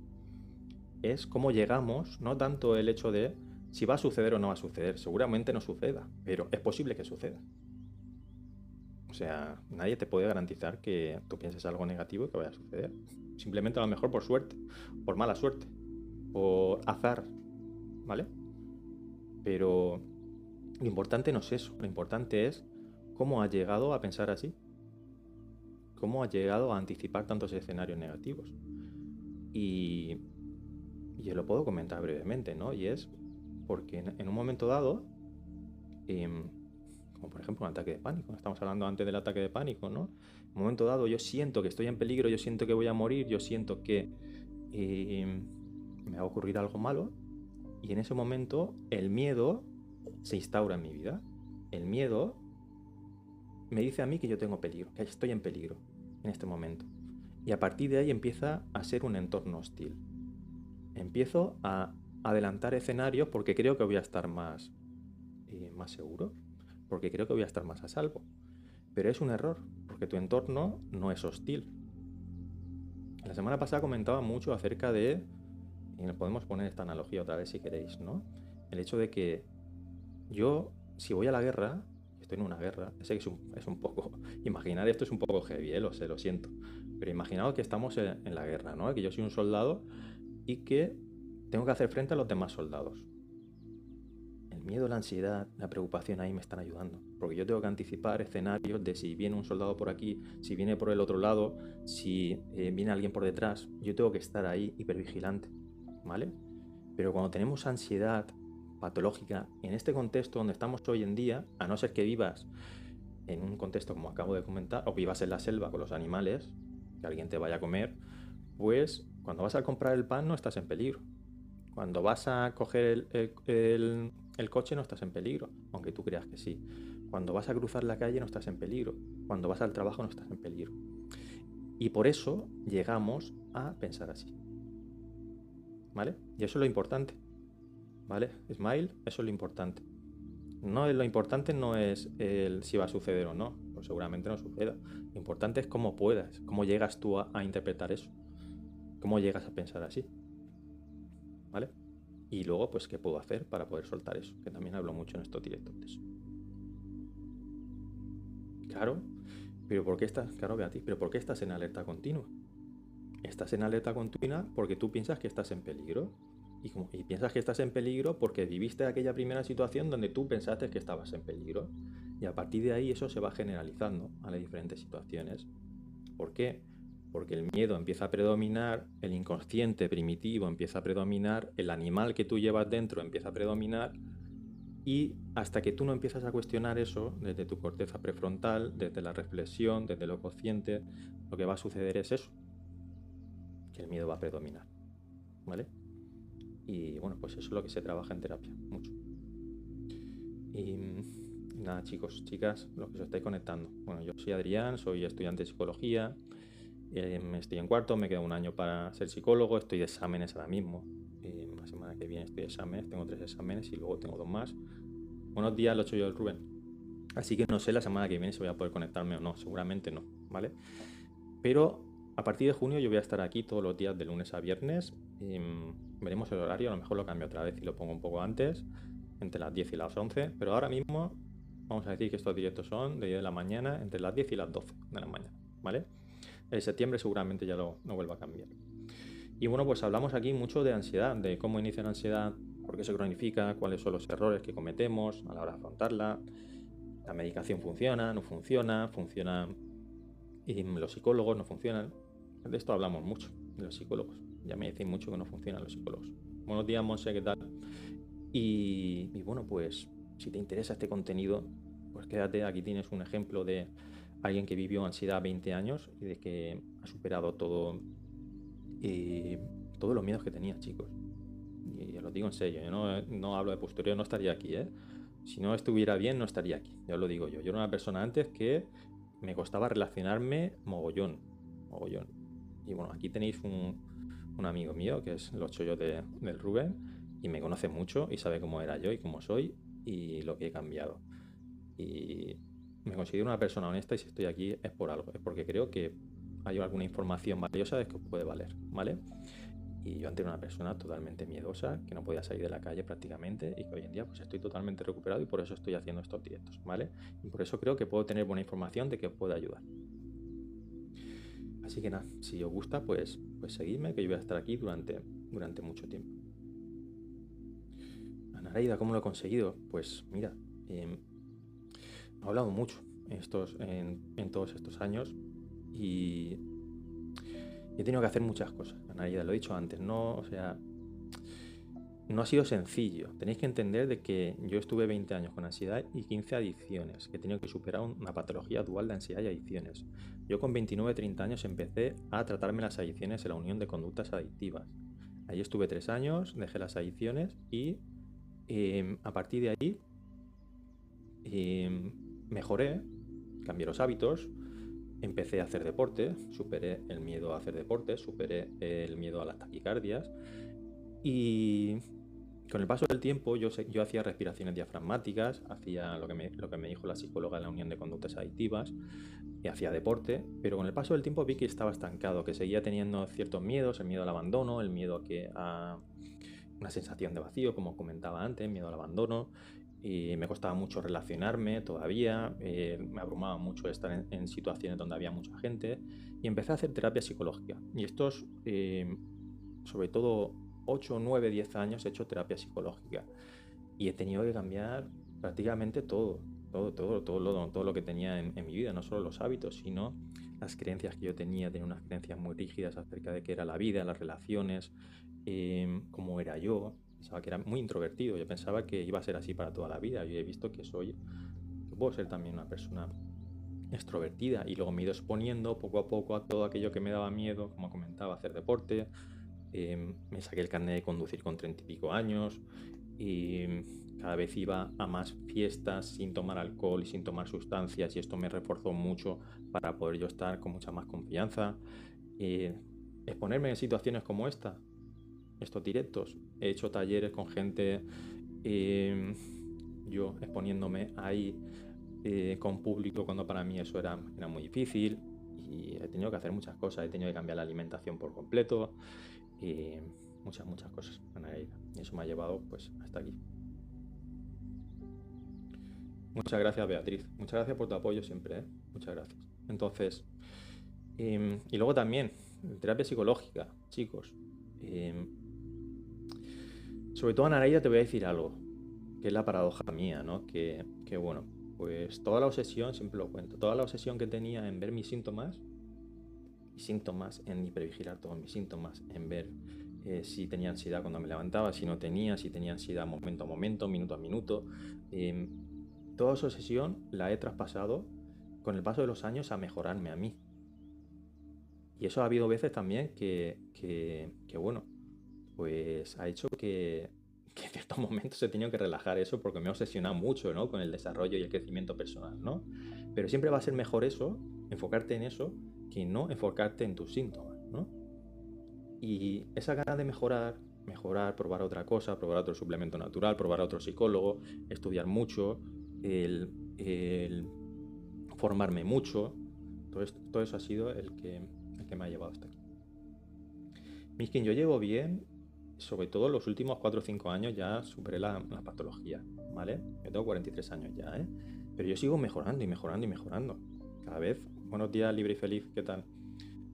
Es cómo llegamos, no tanto el hecho de si va a suceder o no va a suceder. Seguramente no suceda, pero es posible que suceda. O sea, nadie te puede garantizar que tú pienses algo negativo y que vaya a suceder. Simplemente a lo mejor por suerte, por mala suerte, por azar, ¿vale? Pero lo importante no es eso. Lo importante es cómo has llegado a pensar así. Cómo has llegado a anticipar tantos escenarios negativos. Y os lo puedo comentar brevemente, ¿no? Y es porque en un momento dado como por ejemplo un ataque de pánico. Estamos hablando antes del ataque de pánico, ¿no? En un momento dado yo siento que estoy en peligro, yo siento que voy a morir, yo siento que me va a ocurrir algo malo, y en ese momento el miedo se instaura en mi vida. El miedo me dice a mí que yo tengo peligro, que estoy en peligro en este momento. Y a partir de ahí empieza a ser un entorno hostil. Empiezo a adelantar escenarios porque creo que voy a estar más seguro, porque creo que voy a estar más a salvo. Pero es un error, porque tu entorno no es hostil. La semana pasada comentaba mucho acerca de, y nos podemos poner esta analogía otra vez si queréis, ¿no? El hecho de que yo, si voy a la guerra, estoy en una guerra, sé que es un poco, imaginar esto es un poco heavy, lo sé, lo siento, pero imaginaos que estamos en la guerra, ¿no? Que yo soy un soldado y que tengo que hacer frente a los demás soldados. El miedo, la ansiedad, la preocupación ahí me están ayudando, porque yo tengo que anticipar escenarios de si viene un soldado por aquí, si viene por el otro lado, si viene alguien por detrás. Yo tengo que estar ahí hipervigilante, ¿vale? Pero cuando tenemos ansiedad patológica en este contexto donde estamos hoy en día, a no ser que vivas en un contexto como acabo de comentar, o vivas en la selva con los animales, que alguien te vaya a comer, pues cuando vas a comprar el pan no estás en peligro. Cuando vas a coger el coche no estás en peligro, aunque tú creas que sí. Cuando vas a cruzar la calle no estás en peligro. Cuando vas al trabajo no estás en peligro. Y por eso llegamos a pensar así. ¿Vale? Y eso es lo importante. ¿Vale? Smile, eso es lo importante. Lo importante no es el si va a suceder o no, pues seguramente no suceda. Lo importante es cómo puedas, cómo llegas tú a interpretar eso, cómo llegas a pensar así. ¿Vale? Y luego, pues, ¿qué puedo hacer para poder soltar eso? Que también hablo mucho en estos directos de eso. Claro, pero ¿por qué estás, claro, Beatriz, pero por qué estás en alerta continua? Estás en alerta continua porque tú piensas que estás en peligro. Y piensas que estás en peligro porque viviste aquella primera situación donde tú pensaste que estabas en peligro. Y a partir de ahí eso se va generalizando a las diferentes situaciones. ¿Por qué? Porque el miedo empieza a predominar, el inconsciente primitivo empieza a predominar, el animal que tú llevas dentro empieza a predominar, y hasta que tú no empiezas a cuestionar eso desde tu corteza prefrontal, desde la reflexión, desde lo consciente, lo que va a suceder es eso, que el miedo va a predominar, ¿vale? Y bueno, pues eso es lo que se trabaja en terapia, mucho. Y nada, chicos, chicas, los que os estáis conectando. Bueno, yo soy Adrián, soy estudiante de psicología, estoy en cuarto, me queda un año para ser psicólogo, estoy de exámenes ahora mismo. La semana que viene estoy de exámenes, tengo 3 exámenes y luego tengo 2 más. Buenos días, lo he hecho yo el Rubén. Así que no sé la semana que viene si voy a poder conectarme o no, seguramente no, ¿vale? Pero a partir de junio yo voy a estar aquí todos los días de lunes a viernes. Veremos el horario, a lo mejor lo cambio otra vez y lo pongo un poco antes, entre las 10 y las 11, pero ahora mismo vamos a decir que estos directos son de 10 de la mañana, entre las 10 y las 12 de la mañana, ¿vale? En septiembre seguramente ya no vuelva a cambiar. Y bueno, pues hablamos aquí mucho de ansiedad, de cómo inicia la ansiedad, por qué se cronifica, cuáles son los errores que cometemos a la hora de afrontarla. La medicación funciona, no funciona, y los psicólogos no funcionan. De esto hablamos mucho, de los psicólogos. Ya me decís mucho que no funcionan los psicólogos. Buenos días, Monse, ¿qué tal? Y bueno, pues si te interesa este contenido, pues quédate, aquí tienes un ejemplo de alguien que vivió ansiedad 20 años y de que ha superado todos los miedos que tenía, chicos. Y os lo digo en serio, yo no hablo de postureo, no estaría aquí, ¿eh? Si no estuviera bien, no estaría aquí, ya os lo digo yo. Yo era una persona antes que me costaba relacionarme mogollón. Y bueno, aquí tenéis un amigo mío, que es los chollos del Rubén, y me conoce mucho y sabe cómo era yo y cómo soy y lo que he cambiado. Y me considero una persona honesta, y si estoy aquí es por algo, es porque creo que hay alguna información valiosa que os puede valer, ¿vale? Y yo antes era una persona totalmente miedosa, que no podía salir de la calle prácticamente, y que hoy en día pues estoy totalmente recuperado y por eso estoy haciendo estos directos, ¿vale? Y por eso creo que puedo tener buena información de que os pueda ayudar. Así que nada, si os gusta, pues seguidme, que yo voy a estar aquí durante mucho tiempo. Anaraida, ¿cómo lo he conseguido? Pues mira, he hablado mucho en todos estos años y he tenido que hacer muchas cosas. Anaraida, lo he dicho antes, ¿no? O sea, no ha sido sencillo. Tenéis que entender de que yo estuve 20 años con ansiedad y 15 adicciones, que he tenido que superar una patología dual de ansiedad y adicciones. Yo con 29-30 años empecé a tratarme las adicciones en la Unión de Conductas Adictivas. Ahí estuve 3 años, dejé las adicciones y a partir de ahí mejoré, cambié los hábitos, empecé a hacer deporte, superé el miedo a hacer deporte, superé el miedo a las taquicardias y con el paso del tiempo yo hacía respiraciones diafragmáticas, hacía lo que me dijo la psicóloga en la Unión de Conductas Adictivas y hacía deporte, pero con el paso del tiempo vi que estaba estancado, que seguía teniendo ciertos miedos, el miedo al abandono, el miedo a una sensación de vacío, como comentaba antes, miedo al abandono, y me costaba mucho relacionarme todavía, me abrumaba mucho estar en situaciones donde había mucha gente y empecé a hacer terapia psicológica. Y estos, sobre todo 8, 9, 10 años he hecho terapia psicológica y he tenido que cambiar prácticamente todo lo que tenía en mi vida, no solo los hábitos, sino las creencias que yo tenía unas creencias muy rígidas acerca de qué era la vida, las relaciones, cómo era yo. Pensaba que era muy introvertido, yo pensaba que iba a ser así para toda la vida. Yo he visto que puedo ser también una persona extrovertida y luego me he ido exponiendo poco a poco a todo aquello que me daba miedo, como comentaba, hacer deporte. Me saqué el carnet de conducir con 30 y pico años y cada vez iba a más fiestas sin tomar alcohol y sin tomar sustancias y esto me reforzó mucho para poder yo estar con mucha más confianza. Exponerme en situaciones como estos directos. He hecho talleres con gente, yo exponiéndome ahí con público cuando para mí eso era muy difícil y he tenido que hacer muchas cosas. He tenido que cambiar la alimentación por completo y muchas cosas. Y eso me ha llevado pues hasta aquí. Muchas gracias, Beatriz. Muchas gracias por tu apoyo siempre, ¿eh? Muchas gracias. Entonces, y luego también, terapia psicológica, chicos. Sobre todo, Anaída, te voy a decir algo, que es la paradoja mía, ¿no? Que bueno, pues toda la obsesión, siempre lo cuento, toda la obsesión que tenía en ver mis síntomas, en hipervigilar todos mis síntomas, en ver si tenía ansiedad cuando me levantaba, si no tenía, si tenía ansiedad momento a momento, minuto a minuto. Toda esa obsesión la he traspasado con el paso de los años a mejorarme a mí. Y eso ha habido veces también que bueno, pues ha hecho que en ciertos momentos he tenido que relajar eso porque me he obsesionado mucho, ¿no? Con el desarrollo y el crecimiento personal, ¿no? Pero siempre va a ser mejor eso, enfocarte en eso, que no enfocarte en tus síntomas, ¿no? Y esa gana de mejorar, probar otra cosa, probar otro suplemento natural, probar a otro psicólogo, estudiar mucho, el formarme mucho, todo eso ha sido el que me ha llevado hasta aquí. Miskin, yo llevo bien, sobre todo los últimos 4 o 5 años ya superé la patología, ¿vale? Yo tengo 43 años ya, ¿eh? Pero yo sigo mejorando y mejorando y mejorando. Cada vez, buenos días, libre y feliz, ¿qué tal?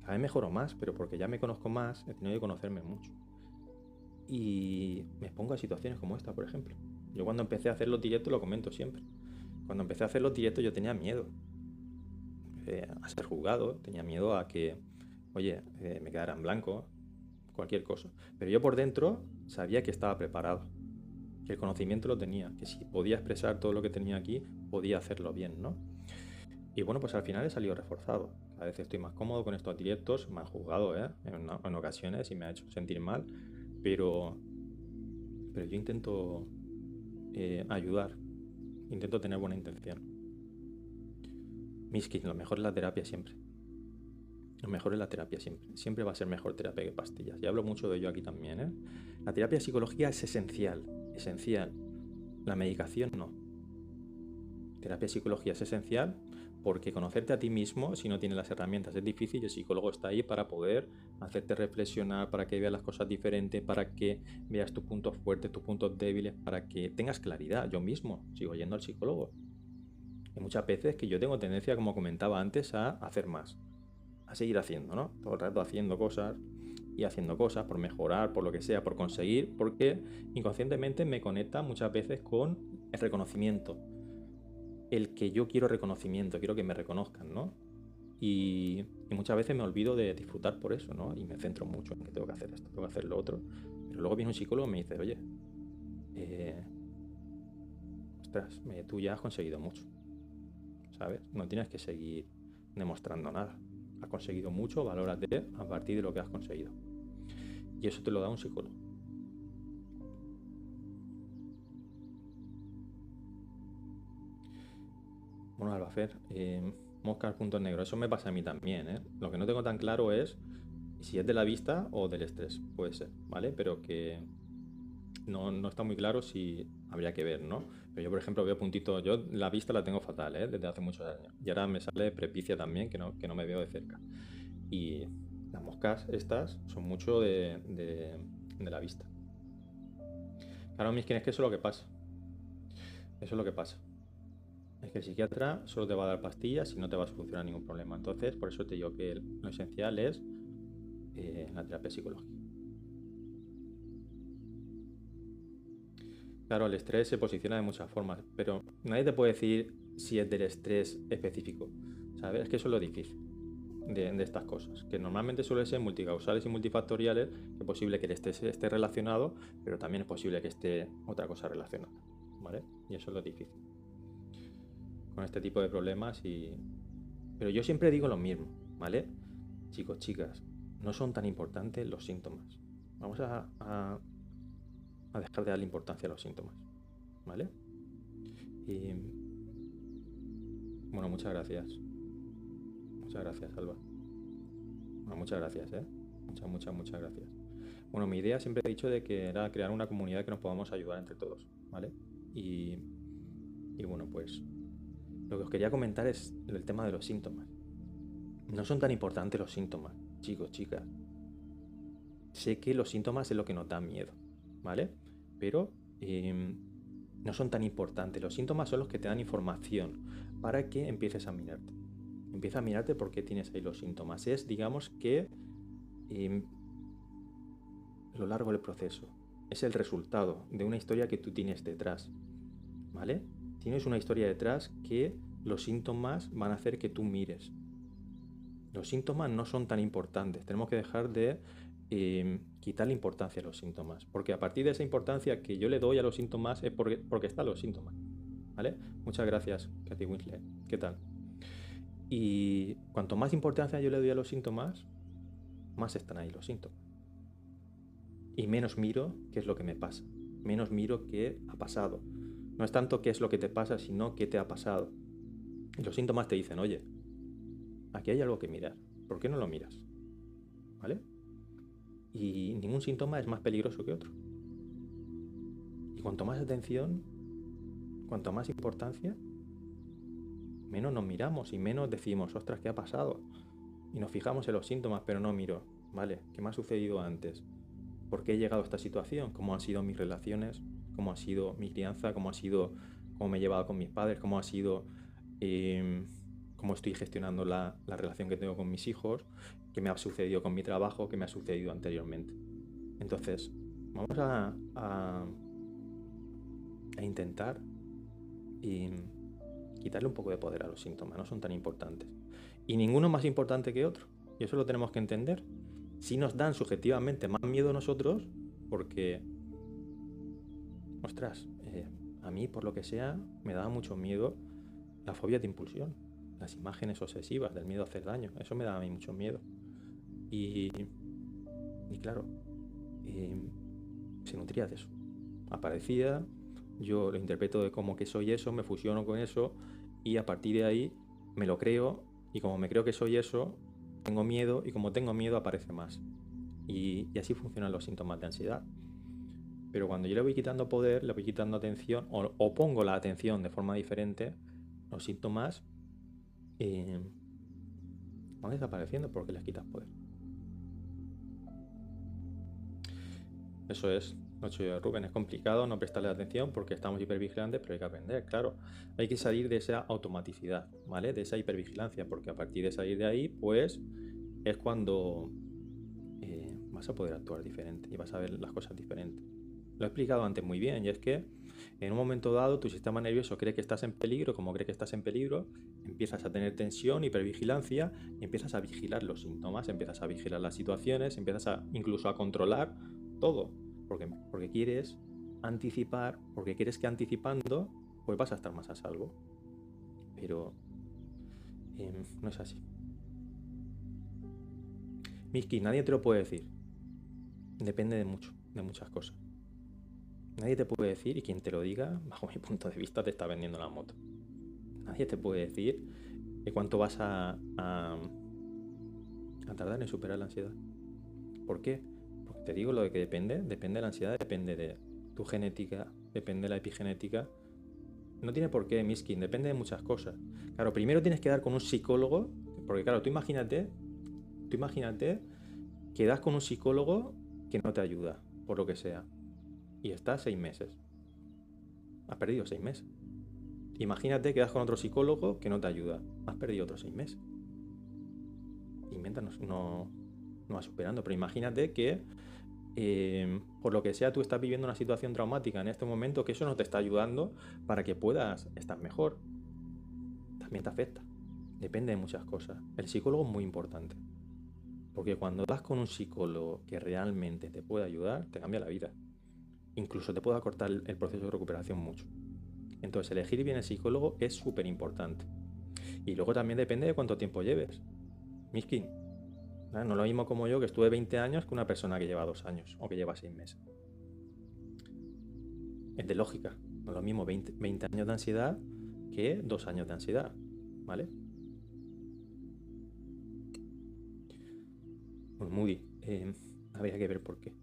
Cada vez mejoro más, pero porque ya me conozco más, he tenido que conocerme mucho. Y me pongo a situaciones como esta, por ejemplo. Yo cuando empecé a hacer los directos, lo comento siempre. Cuando empecé a hacer los directos yo tenía miedo a ser juzgado, tenía miedo a que, oye, me quedara en blanco, cualquier cosa. Pero yo por dentro sabía que estaba preparado, que el conocimiento lo tenía, que si podía expresar todo lo que tenía aquí, podía hacerlo bien, ¿no? Y bueno, pues al final he salido reforzado. Cada vez estoy más cómodo con estos directos, me han juzgado en ocasiones y me ha hecho sentir mal, pero yo intento ayudar, intento tener buena intención. Miskin, lo mejor es la terapia siempre. Lo mejor es la terapia siempre. Siempre va a ser mejor terapia que pastillas. Y hablo mucho de ello aquí también, ¿eh? La terapia psicológica es esencial. La medicación no. Terapia psicología es esencial porque conocerte a ti mismo, si no tienes las herramientas, es difícil y el psicólogo está ahí para poder hacerte reflexionar, para que veas las cosas diferentes, para que veas tus puntos fuertes, tus puntos débiles, para que tengas claridad. Yo mismo sigo yendo al psicólogo. Y muchas veces que yo tengo tendencia, como comentaba antes, a hacer más. A seguir haciendo, ¿no? Todo el rato haciendo cosas por mejorar, por lo que sea, por conseguir, porque inconscientemente me conecta muchas veces con el reconocimiento. El que yo quiero reconocimiento, quiero que me reconozcan, ¿no? Y muchas veces me olvido de disfrutar por eso, ¿no? Y me centro mucho en que tengo que hacer esto, tengo que hacer lo otro. Pero luego viene un psicólogo y me dice, oye, ostras, tú ya has conseguido mucho, ¿sabes? No tienes que seguir demostrando nada. Has conseguido mucho, valórate a partir de lo que has conseguido. Y eso te lo da un psicólogo. Bueno, Albafer, moscas puntos negros. Eso me pasa a mí también, ¿eh? Lo que no tengo tan claro es si es de la vista o del estrés. Puede ser, ¿vale? Pero que no está muy claro si habría que ver, ¿no? Pero yo, por ejemplo, veo puntitos. Yo la vista la tengo fatal, ¿eh? Desde hace muchos años. Y ahora me sale prepicia también, que no me veo de cerca. Y las moscas estas son mucho de la vista. Claro, Miskin, es que eso es lo que pasa. Eso es lo que pasa. Es que el psiquiatra solo te va a dar pastillas y no te va a solucionar ningún problema. Entonces, por eso te digo que lo esencial es la terapia psicológica. Claro, el estrés se posiciona de muchas formas, pero nadie te puede decir si es del estrés específico, ¿sabes? Es que eso es lo difícil de estas cosas, que normalmente suelen ser multicausales y multifactoriales, que es posible que el estrés esté relacionado, pero también es posible que esté otra cosa relacionada, ¿vale? Y eso es lo difícil con este tipo de problemas. Pero yo siempre digo lo mismo, ¿vale? Chicos, chicas, no son tan importantes los síntomas. Vamos a dejar de darle importancia a los síntomas, ¿vale? Y bueno, muchas gracias. Muchas gracias, Alba. Bueno, muchas gracias, ¿eh? Muchas gracias. Bueno, mi idea siempre he dicho de que era crear una comunidad que nos podamos ayudar entre todos, ¿vale? Y bueno, pues lo que os quería comentar es el tema de los síntomas. No son tan importantes los síntomas, chicos, chicas. Sé que los síntomas es lo que nos da miedo, ¿vale? Pero no son tan importantes. Los síntomas son los que te dan información para que empieces a mirarte. Empieza a mirarte por qué tienes ahí los síntomas. Es, digamos, que lo largo del proceso. Es el resultado de una historia que tú tienes detrás, ¿vale? Tienes una historia detrás que los síntomas van a hacer que tú mires. Los síntomas no son tan importantes. Tenemos que dejar de quitarle importancia a los síntomas, porque a partir de esa importancia que yo le doy a los síntomas es porque están los síntomas, ¿vale? Muchas gracias, Kathy Winslet. ¿Qué tal? Y cuanto más importancia yo le doy a los síntomas, más están ahí los síntomas. Y menos miro qué es lo que me pasa, menos miro qué ha pasado. No es tanto qué es lo que te pasa, sino qué te ha pasado. Y los síntomas te dicen, oye, aquí hay algo que mirar, ¿por qué no lo miras? ¿Vale? Y ningún síntoma es más peligroso que otro. Y cuanto más atención, cuanto más importancia, menos nos miramos y menos decimos, ostras, ¿qué ha pasado? Y nos fijamos en los síntomas, pero no miro, ¿vale? ¿Qué me ha sucedido antes? ¿Por qué he llegado a esta situación? ¿Cómo han sido mis relaciones? ¿Cómo ha sido mi crianza? ¿Cómo me he llevado con mis padres? ¿Cómo ha sido cómo estoy gestionando la relación que tengo con mis hijos? ¿Qué me ha sucedido con mi trabajo? ¿Qué me ha sucedido anteriormente? Entonces, vamos a intentar quitarle un poco de poder a los síntomas. No son tan importantes. Y ninguno es más importante que otro. Y eso lo tenemos que entender. Si nos dan subjetivamente más miedo a nosotros, porque, ostras, a mí, por lo que sea, me daba mucho miedo la fobia de impulsión, las imágenes obsesivas del miedo a hacer daño. Eso me daba a mí mucho miedo. Y claro, se nutría de eso. Aparecía, yo lo interpreto de como que soy eso, me fusiono con eso y a partir de ahí me lo creo y como me creo que soy eso, tengo miedo y como tengo miedo aparece más. Y así funcionan los síntomas de ansiedad. Pero cuando yo le voy quitando poder, le voy quitando atención o pongo la atención de forma diferente, los síntomas van desapareciendo porque les quitas poder. Eso es, Rubén, es complicado no prestarle atención porque estamos hipervigilantes, pero hay que aprender, claro. Hay que salir de esa automaticidad, ¿vale? De esa hipervigilancia, porque a partir de salir de ahí, pues, es cuando vas a poder actuar diferente y vas a ver las cosas diferentes. Lo he explicado antes muy bien, y es que en un momento dado tu sistema nervioso cree que estás en peligro, como cree que estás en peligro, empiezas a tener tensión, hipervigilancia, y empiezas a vigilar los síntomas, empiezas a vigilar las situaciones, empiezas incluso a controlar todo, porque quieres anticipar porque crees que anticipando pues vas a estar más a salvo. Pero no es así. Miski, nadie te lo puede decir. Depende de muchas cosas. Nadie te puede decir, y quien te lo diga, bajo mi punto de vista, te está vendiendo la moto. Nadie te puede decir cuánto vas a tardar en superar la ansiedad. ¿Por qué? Porque te digo lo de que depende de la ansiedad, depende de tu genética, depende de la epigenética. No tiene por qué, Miskin, depende de muchas cosas. Claro, primero tienes que dar con un psicólogo, porque claro, tú imagínate que das con un psicólogo que no te ayuda, por lo que sea, y estás 6 meses. Has perdido 6 meses. Imagínate que das con otro psicólogo que no te ayuda. Has perdido otros 6 meses. Y mientras no vas superando. Pero imagínate que por lo que sea tú estás viviendo una situación traumática en este momento, que eso no te está ayudando para que puedas estar mejor. También te afecta. Depende de muchas cosas. El psicólogo es muy importante. Porque cuando das con un psicólogo que realmente te puede ayudar, te cambia la vida. Incluso te puede acortar el proceso de recuperación mucho. Entonces, elegir bien el psicólogo es súper importante. Y luego también depende de cuánto tiempo lleves. Miskin, no es lo mismo como yo, que estuve 20 años, que una persona que lleva 2 años o que lleva 6 meses. Es de lógica. No es lo mismo 20 años de ansiedad que 2 años de ansiedad. ¿Vale? Pues Moody, habría que ver por qué.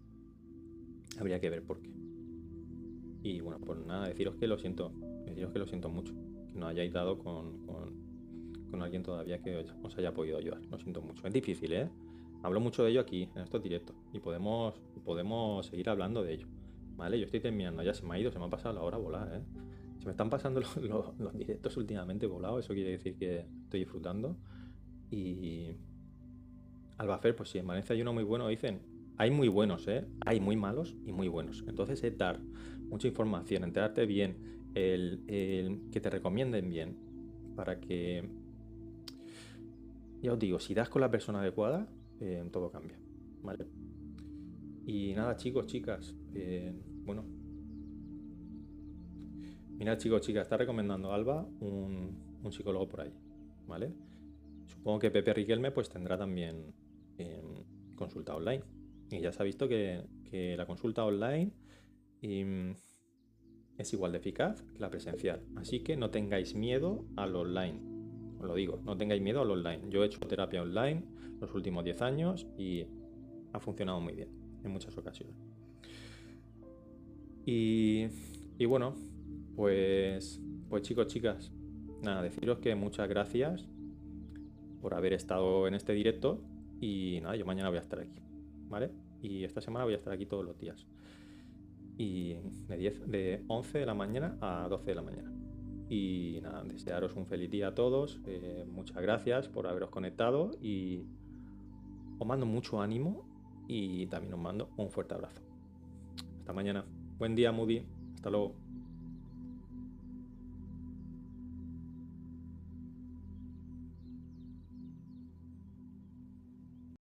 Habría que ver por qué. Y bueno, pues nada, deciros que lo siento mucho, que no hayáis dado con alguien todavía que os haya podido ayudar. Lo siento mucho. Es difícil, ¿eh? Hablo mucho de ello aquí, en estos directos, y podemos seguir hablando de ello. ¿Vale? Yo estoy terminando, ya se me ha pasado la hora volada, ¿eh? Se me están pasando los directos últimamente volados, eso quiere decir que estoy disfrutando. Y Albafer, pues sí, en Valencia hay uno muy bueno, dicen. Hay muy buenos, ¿eh? Hay muy malos y muy buenos. Entonces es dar mucha información, enterarte bien, que te recomienden bien, para que, ya os digo, si das con la persona adecuada, todo cambia, ¿vale? Y nada, chicos, chicas, bueno, mirad, chicos, chicas, está recomendando Alba un psicólogo por ahí, ¿vale? Supongo que Pepe Riquelme pues tendrá también consulta online. Y ya se ha visto que la consulta online es igual de eficaz que la presencial. Así que no tengáis miedo al online. Os lo digo, no tengáis miedo al online. Yo he hecho terapia online los últimos 10 años y ha funcionado muy bien en muchas ocasiones. Y bueno, pues chicos, chicas, nada, deciros que muchas gracias por haber estado en este directo. Y nada, yo mañana voy a estar aquí, ¿vale? Y esta semana voy a estar aquí todos los días. Y de 11 de la mañana a 12 de la mañana. Y nada, desearos un feliz día a todos. Muchas gracias por haberos conectado. Y os mando mucho ánimo. Y también os mando un fuerte abrazo. Hasta mañana. Buen día, Moody. Hasta luego.